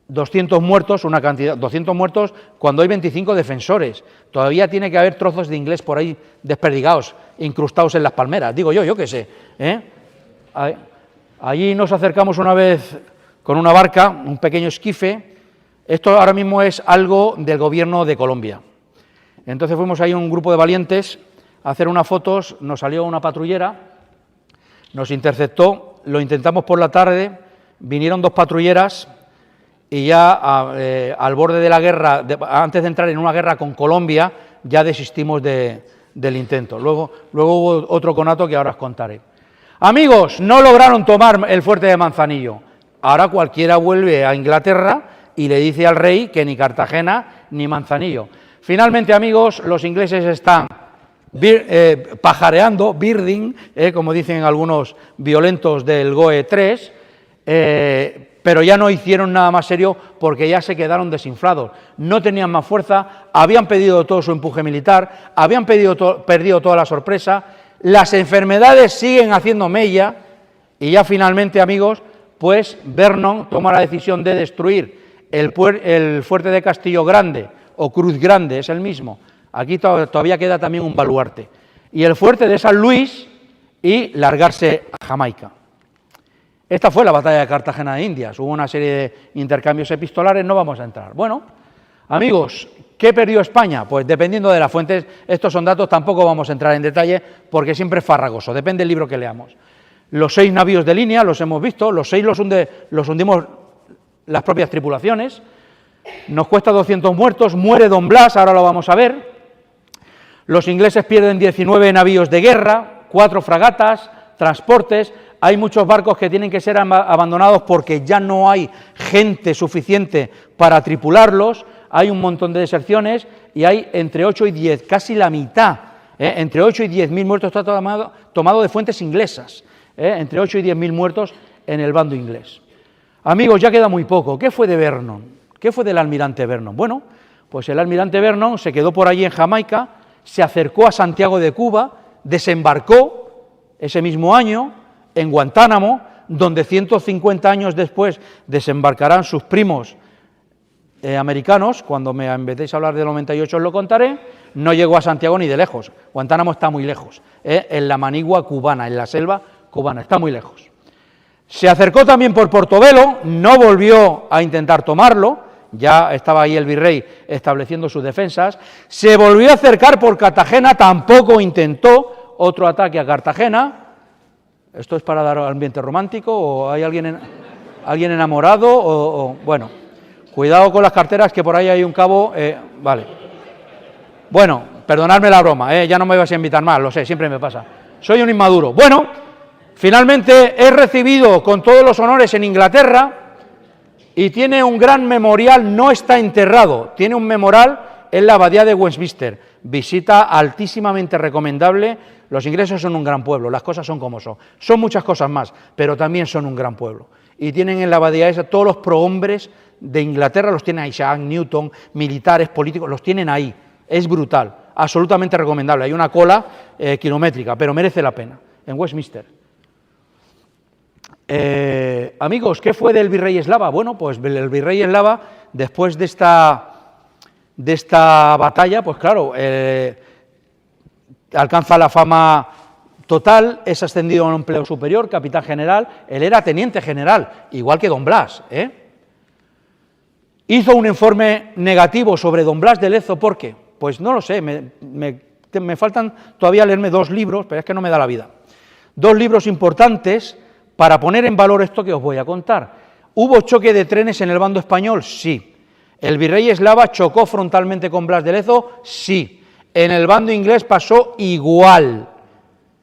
200 muertos, una cantidad, 200 muertos cuando hay 25 defensores. Todavía tiene que haber trozos de inglés por ahí desperdigados, incrustados en las palmeras. Digo yo qué sé. Allí nos acercamos una vez con una barca, un pequeño esquife. Esto ahora mismo es algo del gobierno de Colombia. Entonces fuimos ahí un grupo de valientes a hacer unas fotos, nos salió una patrullera, nos interceptó, lo intentamos por la tarde, vinieron 2 patrulleras y ya al borde de la guerra, antes de entrar en una guerra con Colombia, ya desistimos del intento. Luego hubo otro conato que ahora os contaré. Amigos, no lograron tomar el fuerte de Manzanillo. Ahora cualquiera vuelve a Inglaterra y le dice al rey que ni Cartagena ni Manzanillo. Finalmente, amigos, los ingleses están pajareando, birding, como dicen algunos violentos del GOE 3, pero ya no hicieron nada más serio porque ya se quedaron desinflados, no tenían más fuerza, habían perdido todo su empuje militar, habían perdido toda la sorpresa, las enfermedades siguen haciendo mella y ya finalmente, amigos, pues Vernon toma la decisión de destruir el fuerte de Castillo Grande, o Cruz Grande, es el mismo. Aquí todavía queda también un baluarte. Y el fuerte de San Luis y largarse a Jamaica. Esta fue la batalla de Cartagena de Indias. Hubo una serie de intercambios epistolares, no vamos a entrar. Bueno, amigos, ¿qué perdió España? Pues dependiendo de las fuentes, estos son datos, tampoco vamos a entrar en detalle porque siempre es farragoso, depende del libro que leamos. Los 6 navíos de línea, los hemos visto, los 6 los hundimos las propias tripulaciones, nos cuesta 200 muertos, muere Don Blas, ahora lo vamos a ver, los ingleses pierden 19 navíos de guerra, 4 fragatas, transportes, hay muchos barcos que tienen que ser abandonados porque ya no hay gente suficiente para tripularlos, hay un montón de deserciones y hay entre 8 y 10, casi la mitad, entre 8 y 10.000 muertos, está tomado de fuentes inglesas, entre 8 y 10.000 muertos en el bando inglés. Amigos, ya queda muy poco. ¿Qué fue de Vernon? ¿Qué fue del almirante Vernon? Bueno, pues el almirante Vernon se quedó por allí en Jamaica, se acercó a Santiago de Cuba, desembarcó ese mismo año en Guantánamo, donde 150 años después desembarcarán sus primos americanos. Cuando me empecéis a hablar del 98 os lo contaré. No llegó a Santiago ni de lejos. Guantánamo está muy lejos, en la manigua cubana, en la selva cubana, está muy lejos. Se acercó también por Portobelo, no volvió a intentar tomarlo, ya estaba ahí el virrey estableciendo sus defensas, se volvió a acercar por Cartagena, tampoco intentó otro ataque a Cartagena. ¿Esto es para dar ambiente romántico o hay alguien enamorado? Bueno, cuidado con las carteras que por ahí hay un cabo, vale. Bueno, perdonadme la broma, ya no me vais a invitar más, lo sé, siempre me pasa. Soy un inmaduro. Bueno, finalmente es recibido con todos los honores en Inglaterra y tiene un gran memorial, no está enterrado, tiene un memorial en la abadía de Westminster, visita altísimamente recomendable. Los ingleses son un gran pueblo, las cosas son como son muchas cosas más, pero también son un gran pueblo, y tienen en la abadía esa todos los prohombres de Inglaterra, los tienen ahí, Isaac Newton, militares, políticos, los tienen ahí, es brutal, absolutamente recomendable, hay una cola kilométrica, pero merece la pena, en Westminster. Amigos, ¿qué fue del virrey Eslava? Bueno, pues el virrey Eslava, después de esta batalla, pues claro, alcanza la fama Total, es ascendido a un empleo superior, capitán general, él era teniente general, igual que don Blas, Hizo un informe negativo sobre don Blas de Lezo, ¿por qué? Pues no lo sé, me faltan todavía leerme 2 libros, pero es que no me da la vida. 2 libros importantes para poner en valor esto que os voy a contar. ¿Hubo choque de trenes en el bando español? Sí. ¿El virrey Eslava chocó frontalmente con Blas de Lezo? Sí. En el bando inglés pasó igual.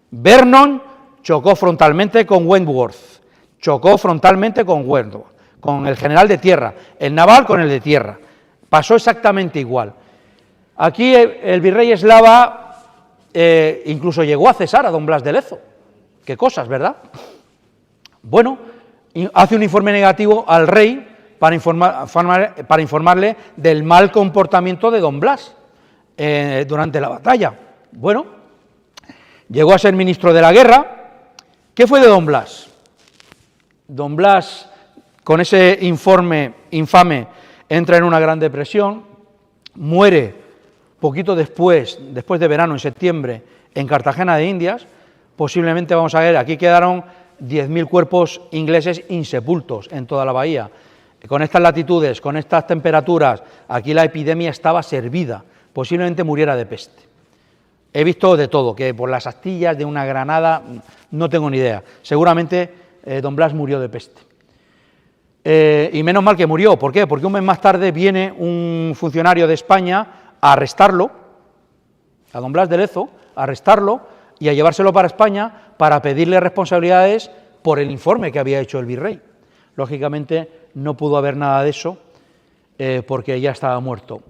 Vernon chocó frontalmente con Wentworth, chocó frontalmente con Wentworth, con el general de tierra, el naval con el de tierra. Pasó exactamente igual. Aquí el virrey Eslava incluso llegó a cesar a don Blas de Lezo. Qué cosas, ¿verdad? Bueno, hace un informe negativo al rey para informarle del mal comportamiento de don Blas durante la batalla. Bueno, llegó a ser ministro de la guerra. ¿Qué fue de don Blas? Don Blas, con ese informe infame, entra en una gran depresión, muere poquito después de verano, en septiembre, en Cartagena de Indias. Posiblemente, vamos a ver, aquí quedaron 10.000 cuerpos ingleses insepultos en toda la bahía. Con estas latitudes, con estas temperaturas, aquí la epidemia estaba servida, posiblemente muriera de peste. He visto de todo, que por las astillas de una granada, no tengo ni idea. Seguramente don Blas murió de peste. Y menos mal que murió. ¿Por qué? Porque un mes más tarde viene un funcionario de España a arrestarlo, a don Blas de Lezo, a arrestarlo y a llevárselo para España para pedirle responsabilidades por el informe que había hecho el virrey. Lógicamente no pudo haber nada de eso porque ya estaba muerto.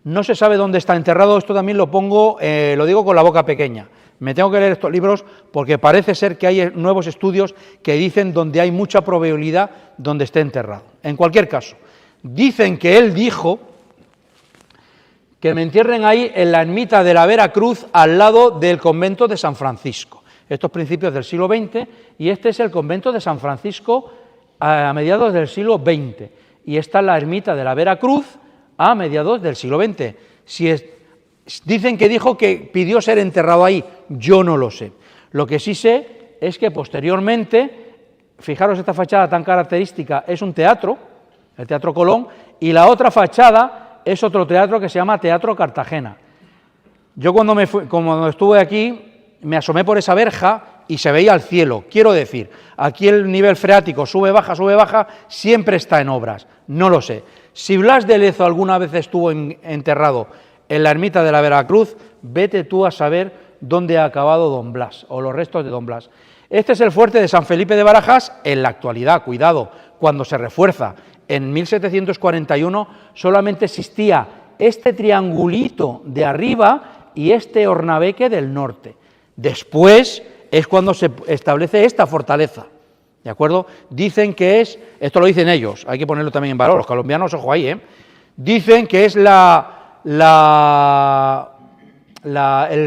No se sabe dónde está enterrado, esto también lo pongo, lo digo con la boca pequeña. Me tengo que leer estos libros porque parece ser que hay nuevos estudios que dicen donde hay mucha probabilidad donde esté enterrado. En cualquier caso, dicen que él dijo que me entierren ahí en la ermita de la Veracruz al lado del convento de San Francisco. Estos principios del siglo XX, y este es el convento de San Francisco a mediados del siglo XX. Y esta es la ermita de la Veracruz a mediados del siglo XX. Dicen que dijo que pidió ser enterrado ahí, yo no lo sé. Lo que sí sé es que posteriormente, fijaros esta fachada tan característica, es un teatro, el Teatro Colón, y la otra fachada es otro teatro que se llama Teatro Cartagena. Yo cuando estuve aquí, me asomé por esa verja y se veía el cielo. Quiero decir, aquí el nivel freático sube, baja, siempre está en obras, no lo sé. Si Blas de Lezo alguna vez estuvo enterrado en la ermita de la Veracruz, vete tú a saber dónde ha acabado don Blas, o los restos de don Blas. Este es el fuerte de San Felipe de Barajas en la actualidad, cuidado, cuando se refuerza. En 1741 solamente existía este triangulito de arriba y este hornabeque del norte. Después es cuando se establece esta fortaleza, ¿de acuerdo? Dicen que es, esto lo dicen ellos, hay que ponerlo también en valor, los colombianos, ojo ahí, dicen que es el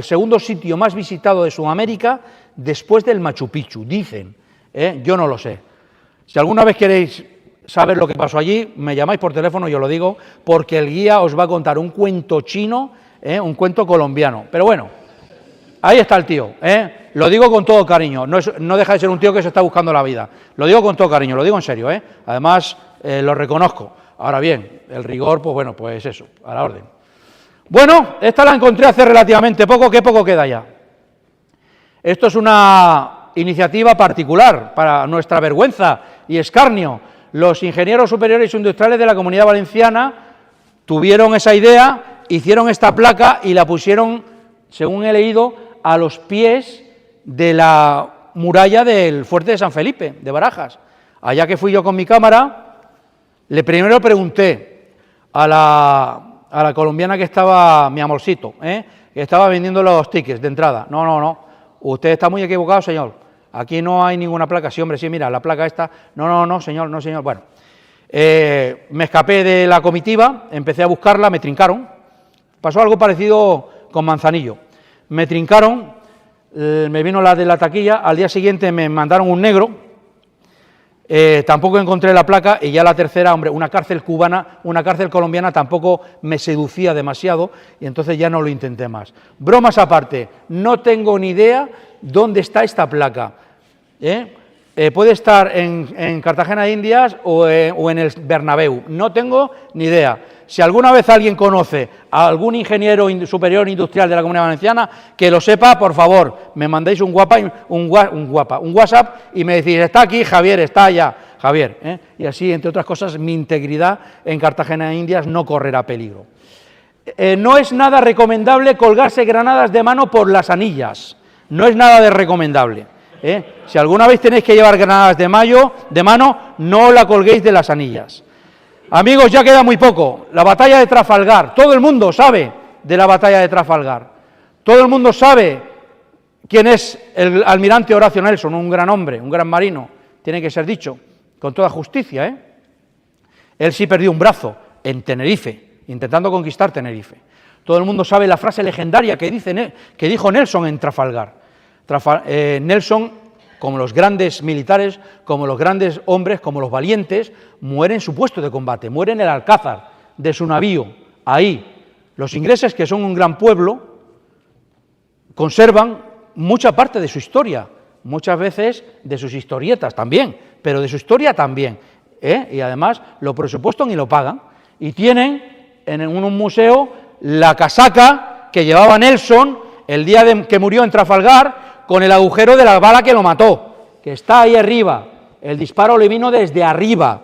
segundo sitio más visitado de Sudamérica después del Machu Picchu, dicen, yo no lo sé. Si alguna vez queréis saber lo que pasó allí, me llamáis por teléfono, yo lo digo, porque el guía os va a contar un cuento chino, un cuento colombiano. Pero bueno, ahí está el tío, lo digo con todo cariño, no deja de ser un tío que se está buscando la vida, lo digo con todo cariño, lo digo en serio, además lo reconozco. Ahora bien, el rigor, pues bueno, pues eso, a la orden. Bueno, esta la encontré hace relativamente poco, que poco queda ya. Esto es una iniciativa particular, para nuestra vergüenza y escarnio. Los ingenieros superiores industriales de la Comunidad Valenciana tuvieron esa idea, hicieron esta placa y la pusieron, según he leído, a los pies de la muralla del fuerte de San Felipe, de Barajas. Allá que fui yo con mi cámara, primero pregunté a la colombiana que estaba, mi amorcito, que estaba vendiendo los tickets de entrada. No, usted está muy equivocado, señor. Aquí no hay ninguna placa. Sí, hombre, sí, mira, la placa esta. No, señor. Bueno, me escapé de la comitiva, empecé a buscarla, me trincaron. Pasó algo parecido con Manzanillo. Me trincaron, me vino la de la taquilla, al día siguiente me mandaron un negro, tampoco encontré la placa, y ya la tercera, hombre, una cárcel cubana, una cárcel colombiana tampoco me seducía demasiado, y entonces ya no lo intenté más. Bromas aparte, no tengo ni idea dónde está esta placa. Puede estar en Cartagena de Indias o en el Bernabéu, no tengo ni idea. Si alguna vez alguien conoce a algún ingeniero superior industrial de la Comunidad Valenciana, que lo sepa, por favor, me mandéis un WhatsApp y me decís, está aquí Javier, está allá Javier, y así, entre otras cosas, mi integridad en Cartagena de Indias no correrá peligro. No es nada recomendable colgarse granadas de mano por las anillas, no es nada de recomendable. Si alguna vez tenéis que llevar granadas de mano, no la colguéis de las anillas. Amigos, ya queda muy poco. La batalla de Trafalgar, todo el mundo sabe de la batalla de Trafalgar. Todo el mundo sabe quién es el almirante Horacio Nelson, un gran hombre, un gran marino, tiene que ser dicho, con toda justicia. Él sí perdió un brazo en Tenerife, intentando conquistar Tenerife. Todo el mundo sabe la frase legendaria que dijo Nelson en Trafalgar. Nelson, como los grandes militares, como los grandes hombres, como los valientes, muere en su puesto de combate, muere en el alcázar de su navío, ahí. Los ingleses, que son un gran pueblo, conservan mucha parte de su historia, muchas veces de sus historietas también, pero de su historia también, y además lo presupuestan y lo pagan, y tienen en un museo la casaca que llevaba Nelson el día que murió en Trafalgar, con el agujero de la bala que lo mató, que está ahí arriba. El disparo le vino desde arriba.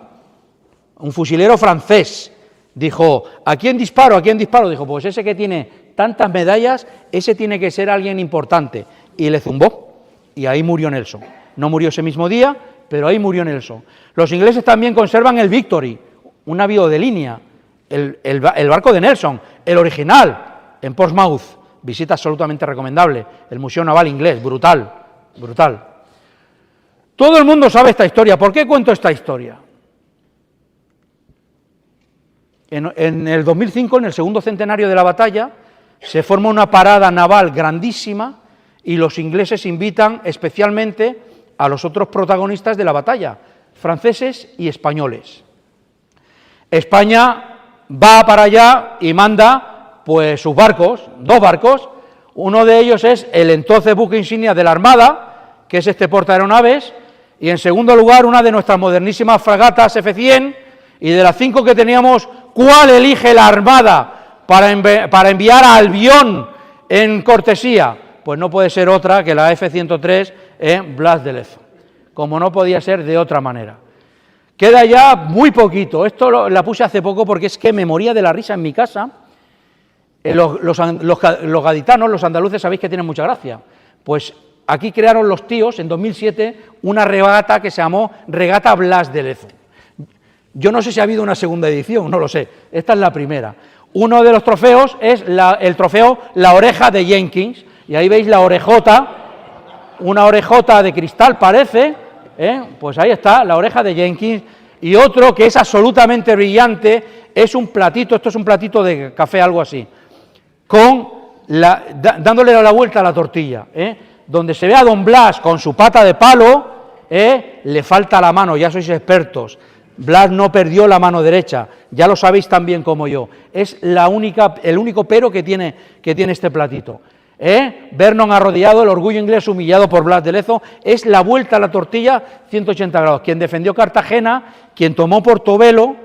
Un fusilero francés dijo, ¿a quién disparo? ¿A quién disparo? Dijo, pues ese que tiene tantas medallas, ese tiene que ser alguien importante. Y le zumbó, y ahí murió Nelson. No murió ese mismo día, pero ahí murió Nelson. Los ingleses también conservan el Victory, un navío de línea, el barco de Nelson, el original, en Portsmouth. Visita absolutamente recomendable, el Museo Naval Inglés, brutal, brutal. Todo el mundo sabe esta historia. ¿Por qué cuento esta historia? En el 2005, en el segundo centenario de la batalla, se forma una parada naval grandísima y los ingleses invitan especialmente a los otros protagonistas de la batalla, franceses y españoles. España va para allá y manda pues sus barcos, dos barcos. Uno de ellos es el entonces buque insignia de la Armada, que es este portaaeronaves, y en segundo lugar una de nuestras modernísimas fragatas F-100, y de las 5 que teníamos, ¿cuál elige la Armada para enviar a Albión en cortesía? Pues no puede ser otra que la F-103 en Blas de Lezo, como no podía ser de otra manera. Queda ya muy poquito, esto la puse hace poco porque es que me moría de la risa en mi casa. Los gaditanos, los andaluces, sabéis que tienen mucha gracia. Pues aquí crearon los tíos, en 2007, una regata que se llamó Regata Blas de Lezo. Yo no sé si ha habido una segunda edición, no lo sé. Esta es la primera. Uno de los trofeos es el trofeo La Oreja de Jenkins. Y ahí veis la orejota, una orejota de cristal parece, pues ahí está, la oreja de Jenkins. Y otro que es absolutamente brillante, es un platito, esto es un platito de café, algo así, dándole la vuelta a la tortilla, donde se ve a don Blas con su pata de palo, le falta la mano, ya sois expertos. Blas no perdió la mano derecha, ya lo sabéis tan bien como yo. Es el único pero que tiene este platito. Vernon arrodillado, el orgullo inglés humillado por Blas de Lezo, es la vuelta a la tortilla 180 grados. Quien defendió Cartagena, quien tomó Portobelo,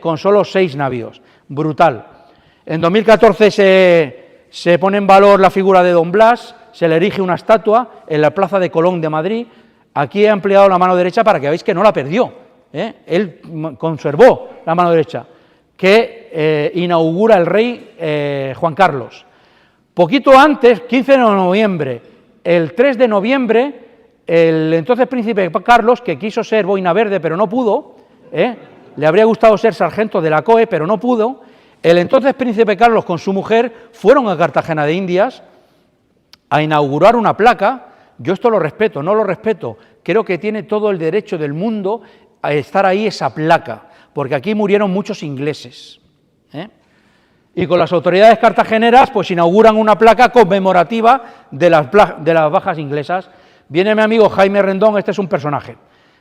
con solo 6 navíos. Brutal. En 2014 se pone en valor la figura de don Blas, se le erige una estatua en la Plaza de Colón de Madrid. Aquí he ampliado la mano derecha para que veáis que no la perdió. Él conservó la mano derecha, que inaugura el rey Juan Carlos. Poquito antes, 15 de noviembre, el 3 de noviembre, el entonces príncipe Carlos, que quiso ser boina verde pero no pudo, le habría gustado ser sargento de la COE pero no pudo, el entonces príncipe Carlos con su mujer fueron a Cartagena de Indias a inaugurar una placa. Yo esto lo respeto, no lo respeto, creo que tiene todo el derecho del mundo a estar ahí esa placa, porque aquí murieron muchos ingleses. Y con las autoridades cartageneras pues inauguran una placa conmemorativa de las bajas inglesas. Viene mi amigo Jaime Rendón, este es un personaje.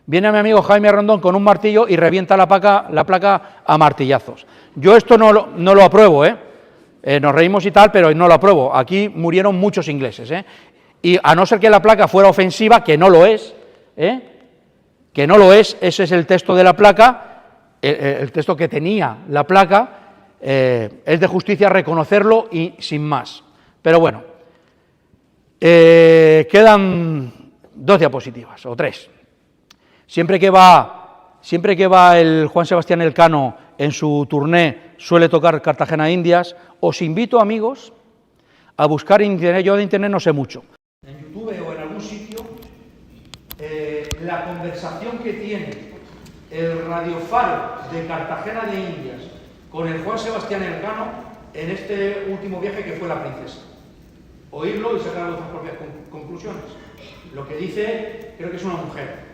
Viene mi amigo Jaime Rondón con un martillo y revienta la placa a martillazos. Yo esto no lo apruebo, nos reímos y tal, pero no lo apruebo. Aquí murieron muchos ingleses, y a no ser que la placa fuera ofensiva, que no lo es, ese es el texto de la placa, el texto que tenía la placa, es de justicia reconocerlo y sin más. Pero bueno, quedan 2 diapositivas, o 3. Siempre que va el Juan Sebastián Elcano en su tourné, suele tocar Cartagena de Indias. Os invito, amigos, a buscar en internet. Yo de internet no sé mucho. En YouTube o en algún sitio, la conversación que tiene el radiofaro de Cartagena de Indias con el Juan Sebastián Elcano en este último viaje que fue La Princesa. Oírlo y sacar vuestras propias conclusiones. Lo que dice, creo que es una mujer.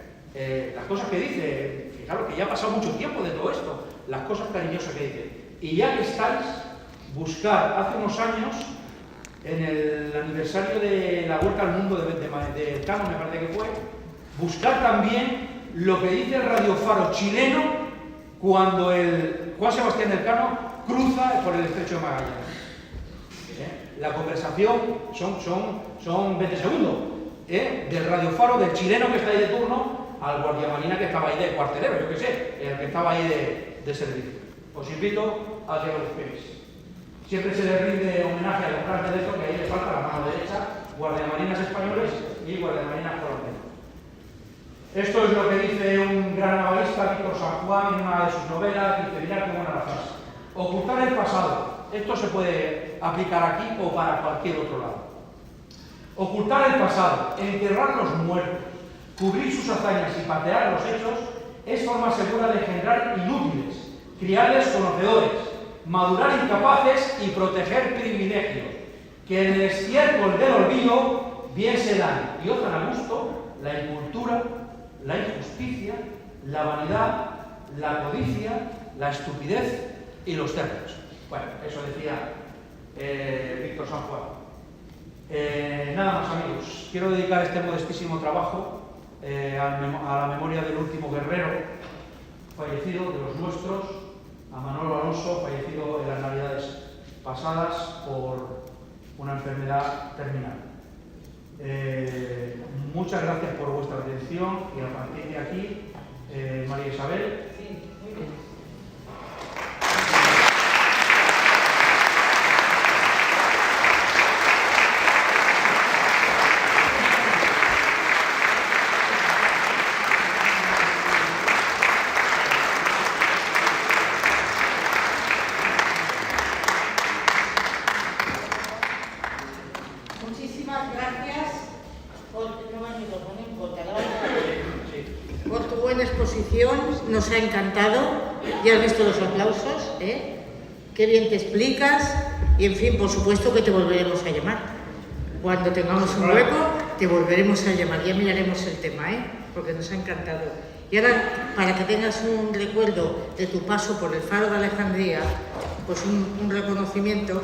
Las cosas que dice, fijaros que ya ha pasado mucho tiempo de todo esto, las cosas cariñosas que dice. Y ya que estáis, buscar hace unos años, en el aniversario de la Vuelta al Mundo de Elcano, me parece que fue, buscar también lo que dice el radiofaro chileno cuando el Juan Sebastián Elcano cruza por el Estrecho de Magallanes. La conversación son 20 segundos, del radiofaro del chileno que está ahí de turno al guardiamarina que estaba ahí de cuartelero, yo qué sé, el que estaba ahí de servicio. Os invito a que os fiéis. Siempre se le rinde homenaje a los grandes de esto, que ahí le falta la mano derecha, guardiamarinas españoles y guardiamarinas colombianas. Esto es lo que dice un gran navalista, Víctor San Juan, en una de sus novelas, dice, mirad qué buena la frase. Ocultar el pasado. Esto se puede aplicar aquí o para cualquier otro lado. Ocultar el pasado, enterrar los muertos, cubrir sus hazañas y patear los hechos es forma segura de generar inútiles, criarles conocedores, madurar incapaces y proteger privilegios, que en el estiércol del olvido bien se dan y gozan a gusto la incultura, la injusticia, la vanidad, la codicia, la estupidez y los términos. Bueno, eso decía Víctor San Juan. Nada más, amigos. Quiero dedicar este modestísimo trabajo a la memoria del último guerrero fallecido, de los nuestros, a Manolo Alonso, fallecido en las Navidades pasadas por una enfermedad terminal. Muchas gracias por vuestra atención y a partir de aquí, María Isabel. Sí, muy bien. Muchísimas gracias por tu buena exposición, nos ha encantado, ya has visto los aplausos, qué bien te explicas y en fin, por supuesto que te volveremos a llamar. Cuando tengamos un hueco, te volveremos a llamar, ya miraremos el tema, porque nos ha encantado. Y ahora, para que tengas un recuerdo de tu paso por el Faro de Alejandría, pues un reconocimiento.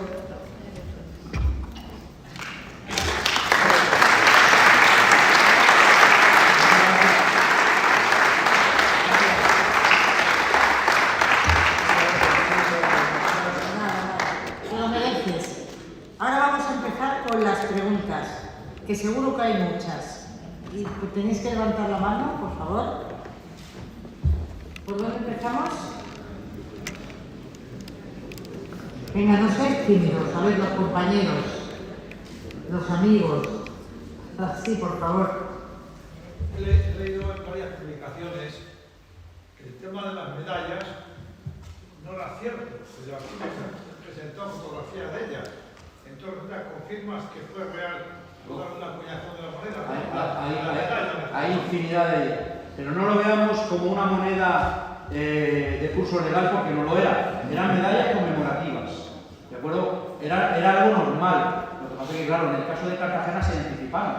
Ahora vamos a empezar con las preguntas, que seguro que hay muchas. Y tenéis que levantar la mano, por favor. ¿Por dónde empezamos? Venga, no seáis tímidos, a ver, los compañeros, los amigos. Sí, por favor. He leído en varias publicaciones que el tema de las medallas no era cierto, pero aquí me presentó fotografías de ellas. Entonces, ¿confirmas que fue real una acuñación de la moneda? Hay infinidad de ellas, pero no lo veamos como una moneda de curso legal porque no lo era. Eran medallas conmemorativas, ¿de acuerdo? Era algo normal. Lo que pasa es que, claro, en el caso de Cartagena se anticiparon.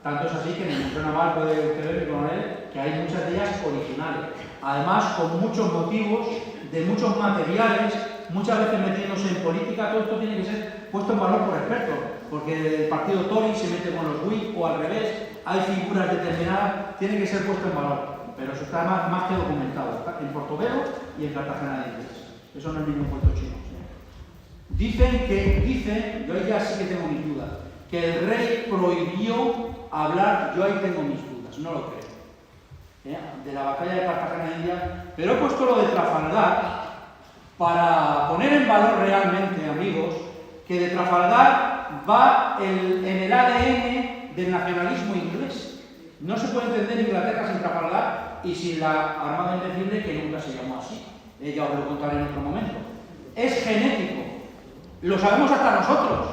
Tanto es así que en el Museo Naval puede usted ver, coronel, que hay muchas de ellas originales. Además, con muchos motivos, de muchos materiales, muchas veces metiéndose en política, todo esto tiene que ser puesto en valor por expertos, porque el partido Tory se mete con los Whig o al revés, hay figuras determinadas, tiene que ser puesto en valor. pero eso está más que documentado, está en Portobelo y en Cartagena de Indias. Eso no es ningún cuento chino. Dicen, yo ahí ya sí que tengo mis dudas, que el rey prohibió hablar, yo ahí tengo mis dudas, no lo creo, de la batalla de Cartagena de Indias, pero he puesto lo de Trafalgar para poner en valor realmente, amigos, que de Trafalgar va en el ADN del nacionalismo inglés. No se puede entender Inglaterra sin Trafalgar y sin la Armada Invencible, que nunca se llamó así. Ya os lo contaré en otro momento. Es genético. Lo sabemos hasta nosotros.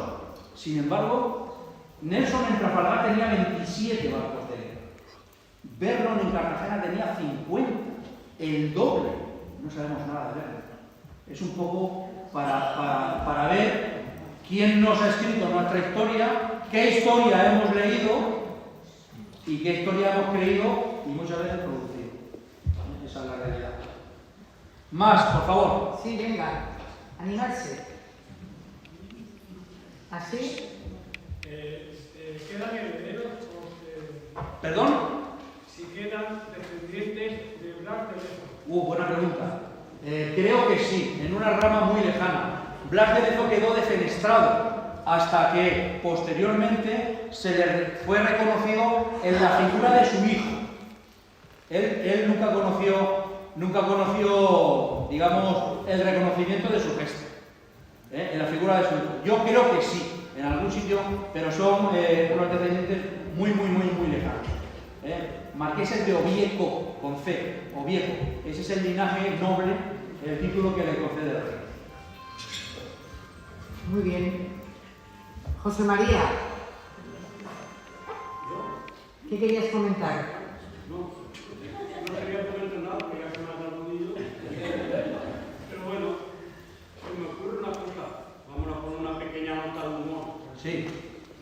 Sin embargo, Nelson en Trafalgar tenía 27 barcos de guerra. Vernon en Cartagena tenía 50. El doble. No sabemos nada de Vernon. Es un poco para ver quién nos ha escrito nuestra historia, qué historia hemos leído y qué historia hemos creído y muchas veces producido. Esa es la realidad. Más, por favor. Sí, venga, animarse. ¿Así? ¿Quedan herederos? ¿Perdón? Si quedan descendientes de Blas de Lezo. Buena pregunta. Creo que sí, en una rama muy lejana. Blas de Lezo quedó defenestrado hasta que posteriormente se le fue reconocido en la figura de su hijo. Él nunca conoció, digamos, el reconocimiento de su gesto, en la figura de su hijo. Yo creo que sí, en algún sitio, pero son unos descendientes muy lejanos. Marqueses de Ovieco, con C, Ovieco. Ese es el linaje noble, el título que le concede el rey. Muy bien. José María, ¿qué querías comentar? No quería comentar nada, porque ya se me ha aludido. Pero bueno, se me ocurre una cosa. Vamos a poner una pequeña nota de humor. Sí.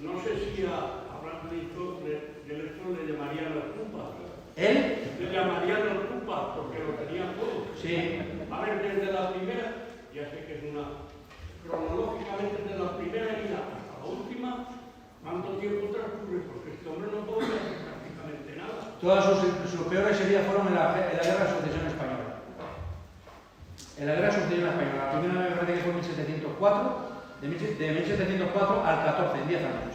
No sé si a Blas de Lezo le llamarían los Cupas. ¿Él? Le llamarían los Cupas porque lo tenían todo. Sí. A ver, desde la primera, ya sé que es una... Cronológicamente, desde la primera herida hasta la última, ¿cuánto tiempo transcurre? Porque este hombre no podía hacer prácticamente nada. Todas sus peores heridas fueron en la Guerra de Sucesión Española. En la Guerra de Sucesión Española, la primera me parece que fue en 1704, de 1704 al 14, en 10 años.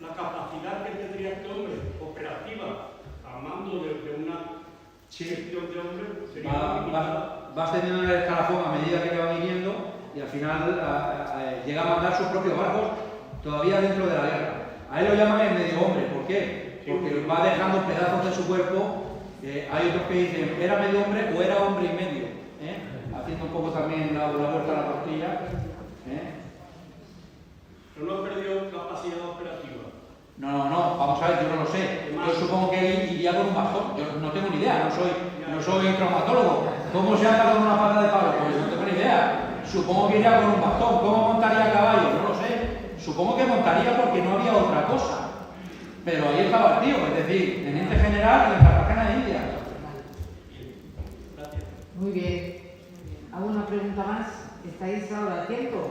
La capacidad que tendría este hombre, operativa, a mando de una gestión de hombre, sería limitada. Vas teniendo el escalafón a medida que te va viniendo y al final llega a mandar sus propios barcos todavía dentro de la guerra. A él lo llaman el medio hombre. ¿Por qué? Porque va dejando pedazos de su cuerpo. Hay otros que dicen, ¿era medio hombre o era hombre y medio? Haciendo un poco también la vuelta a la tortilla. Pero no perdió capacidad operativa. No, vamos a ver, yo no lo sé. Yo supongo que él iría con un bastón. Yo no tengo ni idea, no soy traumatólogo. ¿Cómo se anda con una pata de palo? Pues no tengo ni idea. Supongo que iría con un bastón. ¿Cómo montaría a caballo? No lo sé. Supongo que montaría porque no había otra cosa. Pero ahí estaba el tío, es decir, teniente general en Cartagena de Indias. Muy bien. ¿Alguna pregunta más? ¿Estáis ahora a tiempo?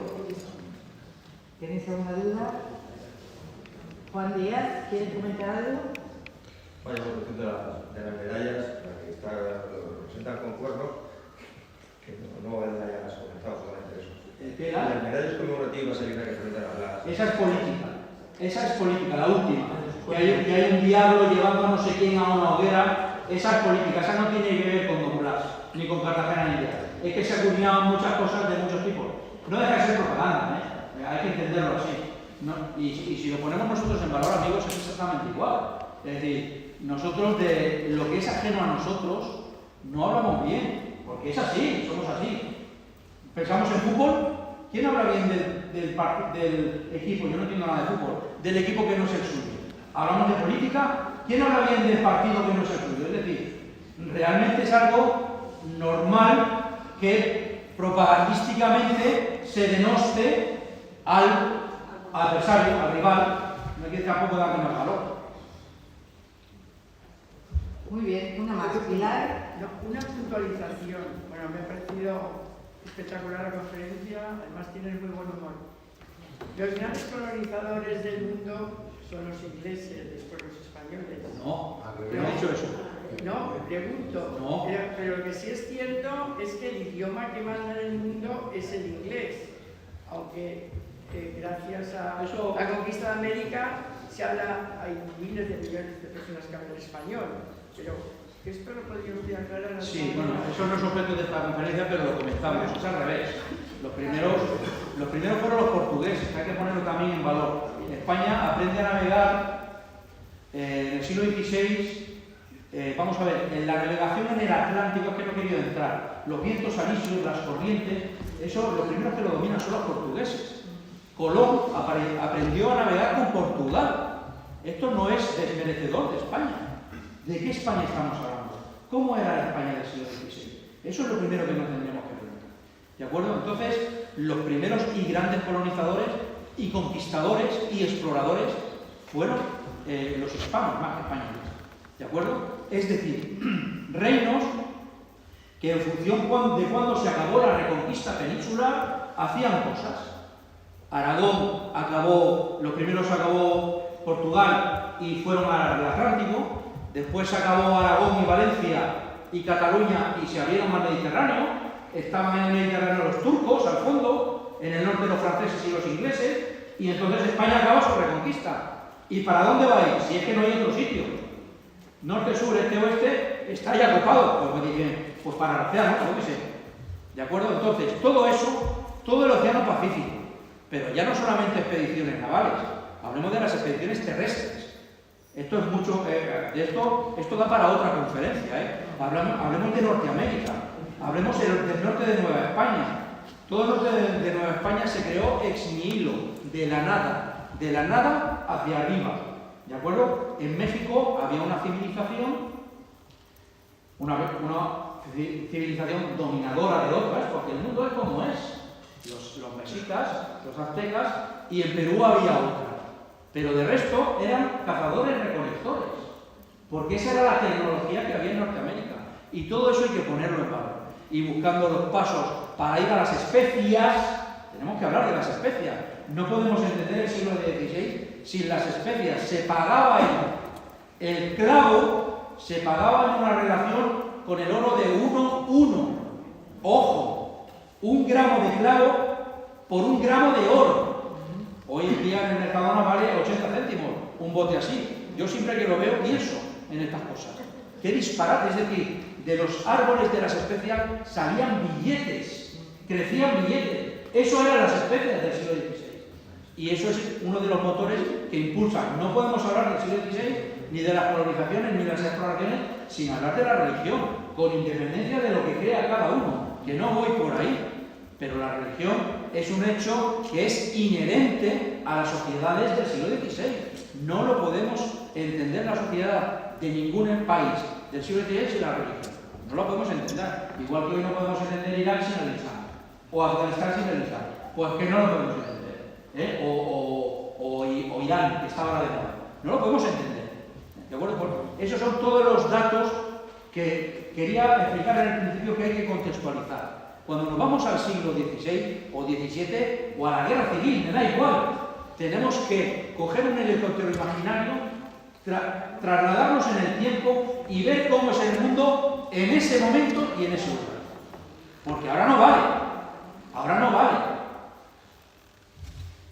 ¿Tenéis alguna duda? Juan Díaz, ¿quieres comentar algo? Bueno, por cuestión de las medallas, la que lo representan con cuernos, que no ya las comentado solamente eso. Las medallas conmemorativas hay una que representan a las... Esa es política, la última. Que hay un diablo llevando a no sé quién a una hoguera, esa es política, esa no tiene que ver con Don Blas, ni con Cartagena de Indias. Es que se acuñaban muchas cosas de muchos tipos. No deja de ser propaganda, hay que entenderlo así. ¿No? Y si lo ponemos nosotros en valor, amigos, es exactamente igual. Es decir, nosotros de lo que es ajeno a nosotros no hablamos bien, porque es así, somos así. Pensamos en fútbol, ¿quién habla bien del equipo? Yo no entiendo nada de fútbol, del equipo que no es el suyo. Hablamos de política, ¿quién habla bien del partido que no es el suyo? Es decir, realmente es algo normal que propagandísticamente se denoste al adversario, al rival, no hay que tampoco darle más valor. Muy bien, una más. Pilar. No, una puntualización. Bueno, me ha parecido espectacular la conferencia, además tienes muy buen humor. Los grandes colonizadores del mundo son los ingleses, después los españoles. No he dicho eso. No, me pregunto. No. Pero lo que sí es cierto es que el idioma que manda en el mundo es el inglés. Aunque gracias a la conquista de América se habla, hay miles de millones de personas que hablan español. Pero esto lo podría usted aclarar. Sí, bueno, eso no es objeto de esta conferencia, pero lo comentamos, es al revés. Los primeros fueron los portugueses, que hay que ponerlo también en valor. España aprende a navegar en el siglo XVI, vamos a ver, en la navegación en el Atlántico, es que no he querido entrar, los vientos alisios, las corrientes, eso los primeros que lo dominan son los portugueses. Colón aprendió a navegar con Portugal. Esto no es desmerecedor de España. ¿De qué España estamos hablando? ¿Cómo era la España del siglo XVI? Eso es lo primero que nos tendríamos que preguntar. ¿De acuerdo? Entonces, los primeros y grandes colonizadores y conquistadores y exploradores fueron los hispanos, más que españoles. ¿De acuerdo? Es decir, reinos que en función de cuando se acabó la reconquista peninsular, hacían cosas. Aragón los primeros acabó Portugal y fueron al Atlántico. Después se acabó Aragón y Valencia y Cataluña y se abrieron al Mediterráneo. Estaban en el Mediterráneo los turcos al fondo, en el norte los franceses y los ingleses, y entonces España acaba su reconquista. ¿Y para dónde va a ir? Si es que no hay otro sitio. Norte, sur, este, oeste, está ya ocupado. Pues me dicen, pues para el océano, yo qué sé. ¿De acuerdo? Entonces, todo eso, todo el océano Pacífico. Pero ya no solamente expediciones navales, hablemos de las expediciones terrestres. Esto es mucho, esto da para otra conferencia, hablemos de Norteamérica, hablemos del norte de Nueva España. Todo el norte de Nueva España se creó ex nihilo, de la nada hacia arriba. ¿De acuerdo? En México había una civilización, una civilización dominadora de otras, porque el mundo es como es. Los mexicas, los aztecas, y en Perú había otra. Pero de resto eran cazadores-recolectores, porque esa era la tecnología que había en Norteamérica. Y todo eso hay que ponerlo en valor. Y buscando los pasos para ir a las especias, tenemos que hablar de las especias. No podemos entender el siglo XVI sin las especias. Se pagaba el clavo, se pagaba en una relación con el oro de 1:1. Ojo, 1 gramo de clavo por 1 gramo de oro. Hoy en día en el Mercadona vale 80 céntimos, un bote así. Yo siempre que lo veo pienso en estas cosas. ¡Qué disparate! Es decir, de los árboles de las especias salían billetes, crecían billetes. Eso eran las especias del siglo XVI. Y eso es uno de los motores que impulsan. No podemos hablar del siglo XVI, ni de las colonizaciones, ni de las exploraciones, sin hablar de la religión, con independencia de lo que crea cada uno, que no voy por ahí. Pero la religión es un hecho que es inherente a las sociedades del siglo XVI. No lo podemos entender la sociedad de ningún país del siglo XVI sin la religión. No lo podemos entender. Igual que hoy no podemos entender Irak sin el Islam, o Afganistán sin el Islam. Pues que no lo podemos entender. O Irán, que está ahora de moda. No lo podemos entender. ¿De acuerdo? Pues esos son todos los datos que quería explicar en el principio que hay que contextualizar. Cuando nos vamos al siglo XVI o XVII o a la guerra civil, me da igual, tenemos que coger un helicóptero imaginario, trasladarnos en el tiempo y ver cómo es el mundo en ese momento y en ese lugar. Porque ahora no vale. Ahora no vale.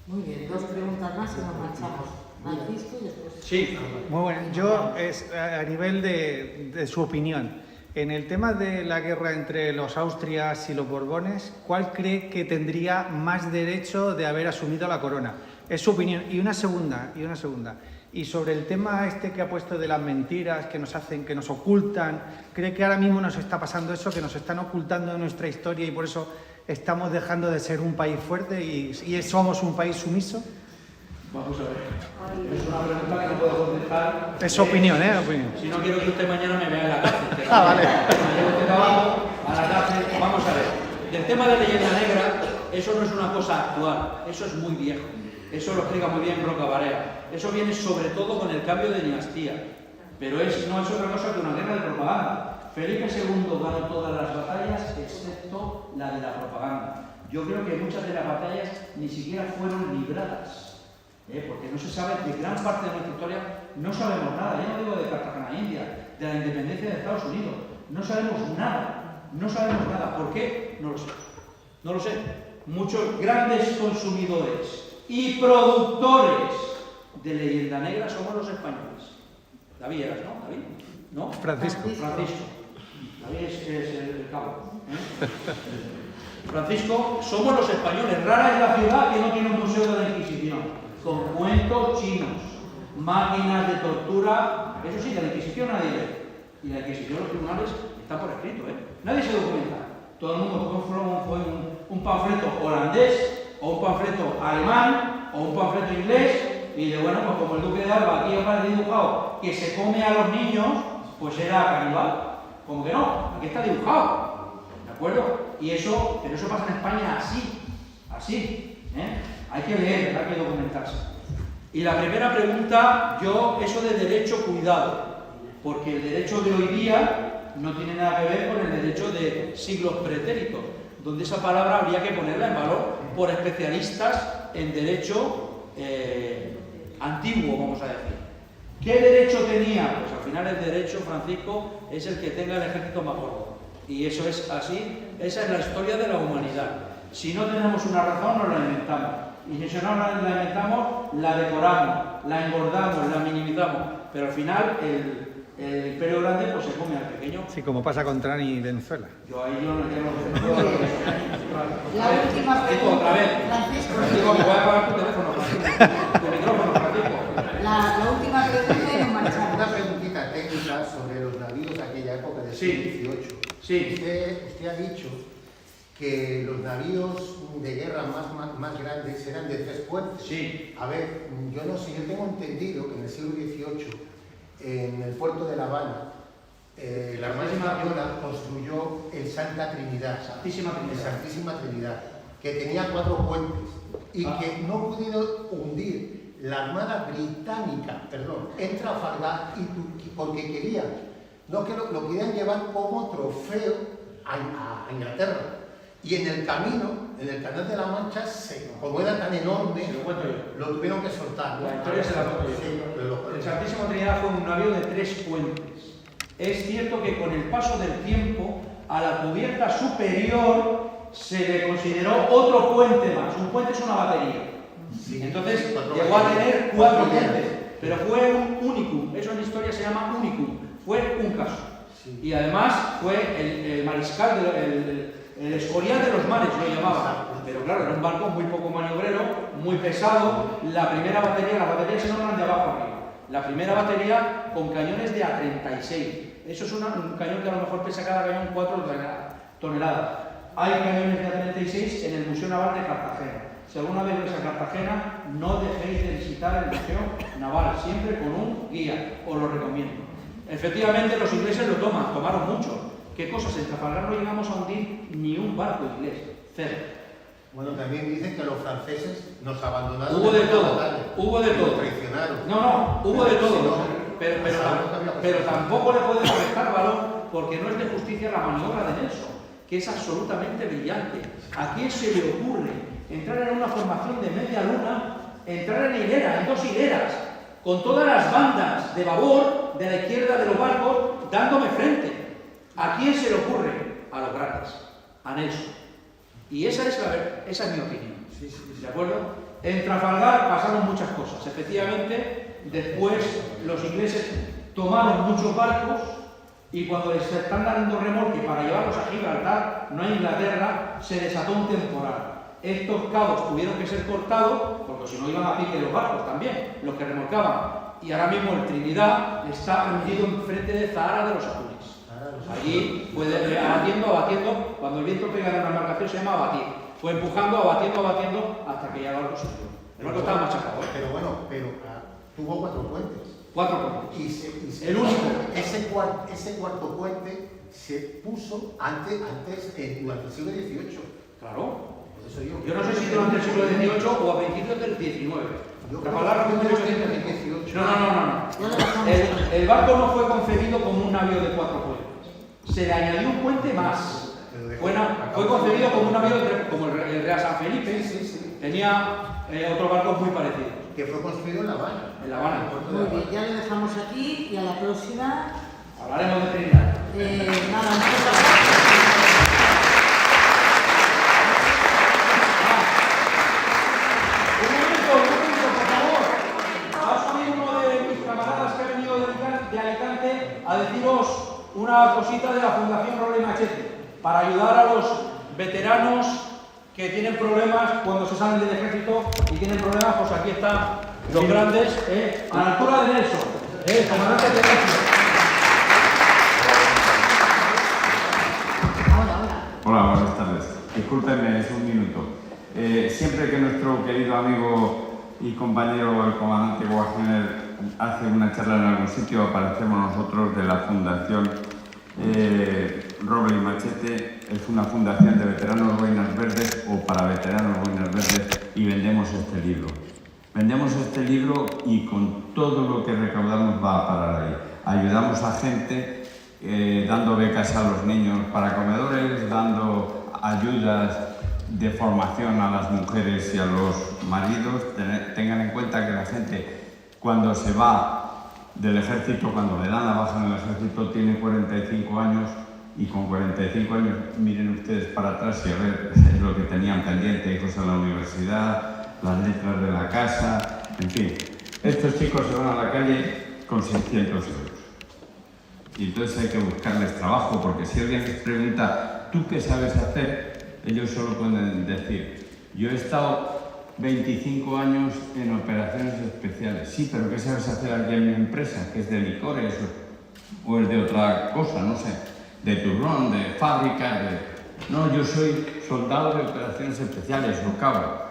Muy bien, 2 preguntas más y nos marchamos. Francisco y después... Sí. Muy bueno. Yo, a nivel de su opinión, en el tema de la guerra entre los Austrias y los Borbones, ¿cuál cree que tendría más derecho de haber asumido la corona? Es su opinión. Y una segunda. Y sobre el tema este que ha puesto de las mentiras que nos hacen, que nos ocultan, ¿cree que ahora mismo nos está pasando eso, que nos están ocultando nuestra historia y por eso estamos dejando de ser un país fuerte y somos un país sumiso? Vamos a ver. Es una pregunta que no puedo contestar. Es su opinión, opinión. Si no quiero que usted mañana me vea en la cárcel. Vale. Me llevo este trabajo a la cárcel. Vamos a ver. Del tema de leyenda negra, eso no es una cosa actual. Eso es muy viejo. Eso lo explica muy bien Roca Barea. Eso viene sobre todo con el cambio de dinastía. Pero no es otra cosa que una guerra de propaganda. Felipe II ganó todas las batallas excepto la de la propaganda. Yo creo que muchas de las batallas ni siquiera fueron libradas. Porque no se sabe, de gran parte de nuestra historia no sabemos nada. Ya no digo de Cartagena India, de la independencia de Estados Unidos. No sabemos nada, no sabemos nada. ¿Por qué? No lo sé. No lo sé. Muchos grandes consumidores y productores de leyenda negra somos los españoles. David eras, ¿no? ¿David? ¿No? Francisco. David es el cabo. Francisco, somos los españoles. Rara es la ciudad que no tiene un museo de la Inquisición, con cuentos chinos, máquinas de tortura. Eso sí, de la Inquisición nadie lee. Y la Inquisición, los tribunales, está por escrito, ¿eh? Nadie se documenta. Todo el mundo fue un panfleto holandés, o un panfleto alemán, o un panfleto inglés, y de bueno, pues como el duque de Alba aquí aparece dibujado que se come a los niños, pues era caníbal. Como que no, aquí está dibujado, ¿de acuerdo? Pero eso pasa en España así, ¿eh? Hay que leer, hay que documentarse. Y la primera pregunta, eso de derecho, cuidado, porque el derecho de hoy día no tiene nada que ver con el derecho de siglos pretéritos, donde esa palabra habría que ponerla en valor por especialistas en derecho antiguo, vamos a decir. ¿Qué derecho tenía? Pues al final el derecho, Francisco, es el que tenga el ejército más gordo. Y eso es así, esa es la historia de la humanidad. Si no tenemos una razón, nos la inventamos. Y si no la inventamos, la decoramos, la engordamos, la minimizamos. Pero al final el imperio grande pues se come al pequeño. Sí, como pasa con Trump y Venezuela. Yo ahí yo no tengo... La última pregunta. Otra vez. Francisco, me voy a apagar tu teléfono, Francisco. Tu micrófono, Francisco. La última pregunta y nos marchamos. Una preguntita técnica sobre los navíos de aquella época del siglo XVIII. Sí. Usted ha dicho que los navíos de guerra más grandes eran de 3 puentes. Sí. A ver, yo no sé, yo tengo entendido que en el siglo XVIII, en el puerto de La Habana, la Armada Española construyó el Santa Trinidad. Santísima Trinidad, que tenía 4 puentes y que no pudieron hundir la Armada Británica, en Trafalgar porque querían, no que lo querían llevar como trofeo a Inglaterra. Y en el camino, en el Canal de la Mancha, como era tan enorme, lo tuvieron que soltar. La historia se la cuento yo. El Santísima Trinidad fue un navío de 3 puentes. Es cierto que con el paso del tiempo, a la cubierta superior se le consideró otro puente más. Un puente es una batería. Sí, entonces sí, llegó a tener 4 puentes, pero fue un unicum. Eso en historia se llama unicum. Fue un caso. Sí. Y además fue el mariscal, el Escorial de los mares lo llamaba. Pero claro, era un barco muy poco maniobrero, muy pesado. La primera batería, las baterías se nombran de abajo arriba. La primera batería con cañones de A36. Eso es un cañón que a lo mejor pesa cada cañón 4 toneladas. Hay cañones de A36 en el Museo Naval de Cartagena. Si alguna vez vais a Cartagena, no dejéis de visitar el Museo Naval, siempre con un guía, os lo recomiendo. Efectivamente, los ingleses lo tomaron mucho. ¿Qué cosas? En Trafalgar no llegamos a hundir ni un barco inglés, 0. Bueno, también dicen que los franceses nos abandonaron. Hubo de todo, hubo de todo. Nos traicionaron. No, hubo de todo. No, Pero tampoco le podemos restar valor porque no es de justicia la maniobra de Nelson, que es absolutamente brillante. ¿A quién se le ocurre entrar en una formación de media luna, entrar en hilera, en 2 hileras, con todas las bandas de babor, de la izquierda de los barcos, dándome frente? ¿A quién se le ocurre? A los grandes, a Nelson. Y esa es mi opinión. ¿De acuerdo? En Trafalgar pasaron muchas cosas. Efectivamente, después los ingleses tomaron muchos barcos y cuando les están dando remolque para llevarlos a Gibraltar, no a Inglaterra, se desató un temporal. Estos cabos tuvieron que ser cortados, porque si no iban a pique los barcos también, los que remolcaban. Y ahora mismo el Trinidad está hundido enfrente de Zahara de los Atunes. Allí fue abatiendo, cuando el viento pega en una embarcación se llama abatir. Fue empujando, abatiendo, hasta que ya el barco se hundió. El barco estaba machacado, ¿eh? Pero tuvo 4 puentes. 4 puentes. El único. Ese cuarto puente se puso antes durante el siglo XVIII. Claro. Por eso digo, yo no sé si durante el siglo XVIII o a principios del XIX. Trafalgar fue en 1818. No. El barco no fue concebido como un navío de 4 puentes. Se le añadió un puente más. Fue concebido como un navío como el Real San Felipe. Sí. Tenía otros barcos muy parecidos. Que fue construido en La Habana. En La Habana. Muy bien, ya lo dejamos aquí y a la próxima. Hablaremos de Trinidad. Nada, Un momento, por favor. Ha subido uno de mis camaradas que ha venido de Alicante a deciros una cosita de la Fundación Roble y Machete para ayudar a los veteranos que tienen problemas cuando se salen del ejército y tienen problemas. Pues aquí están los grandes, a la altura de Nelson, el comandante de ejército. Hola, buenas tardes. Discúlpenme, es un minuto. Siempre que nuestro querido amigo y compañero, el comandante Wagner, hace una charla en algún sitio, aparecemos nosotros de la Fundación Roble y Machete. Es una fundación de veteranos boinas verdes o para veteranos boinas verdes y vendemos este libro. Vendemos este libro y con todo lo que recaudamos va a parar ahí. Ayudamos a gente dando becas a los niños para comedores, dando ayudas de formación a las mujeres y a los maridos. Tengan en cuenta que la gente cuando se va del ejército, cuando le dan la baja en el ejército, tiene 45 años y con 45 años miren ustedes para atrás y a ver lo que tenían pendiente, hijos en la universidad, las letras de la casa, en fin. Estos chicos se van a la calle con 600 euros. Y entonces hay que buscarles trabajo, porque si alguien les pregunta, ¿tú qué sabes hacer? Ellos solo pueden decir, yo he estado 25 años en operaciones especiales. Sí, pero ¿qué sabes hacer aquí en mi empresa? ¿Que es de licores o es de otra cosa? No sé, de turrón, de fábrica, No, yo soy soldado de operaciones especiales o cabo.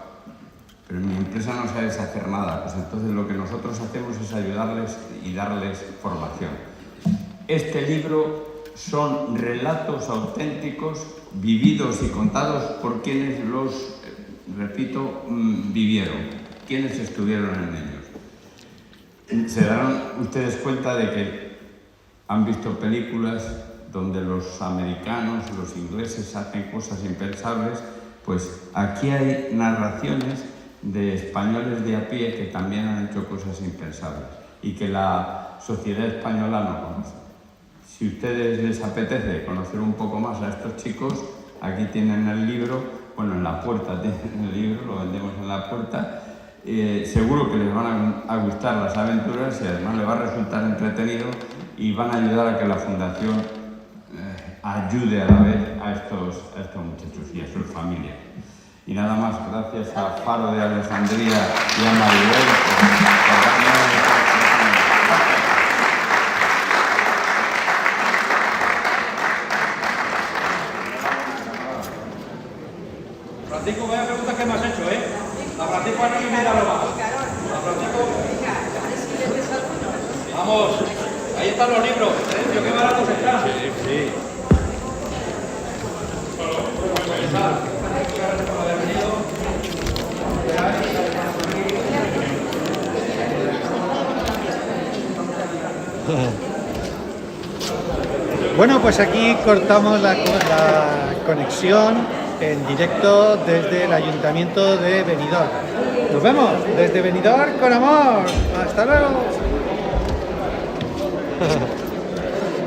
Pero en mi empresa no sabes hacer nada. Pues entonces lo que nosotros hacemos es ayudarles y darles formación. Este libro son relatos auténticos, vividos y contados por quienes los, repito, vivieron, quienes estuvieron en ellos. Se darán ustedes cuenta de que han visto películas donde los americanos, los ingleses hacen cosas impensables, pues aquí hay narraciones de españoles de a pie que también han hecho cosas impensables y que la sociedad española no conoce. Si a ustedes les apetece conocer un poco más a estos chicos, aquí tienen el libro, bueno, en la puerta tienen el libro, lo vendemos en la puerta. Seguro que les van a gustar las aventuras y además les va a resultar entretenido y van a ayudar a que la Fundación ayude a la vez a estos muchachos y a sus familias. Y nada más, gracias a Faro de Alejandría y a Maribel por darme. Francisco, vaya preguntas que me has hecho, A Francisco no me mira lo más. A Francisco. Vamos, ahí están los libros. Silencio, qué baratos están. Sí. Gracias por haber venido. Bueno, pues aquí cortamos la conexión en directo desde el Ayuntamiento de Benidorm. Nos vemos desde Benidorm con amor. Hasta luego.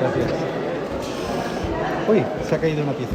Gracias. Uy, se ha caído una pieza.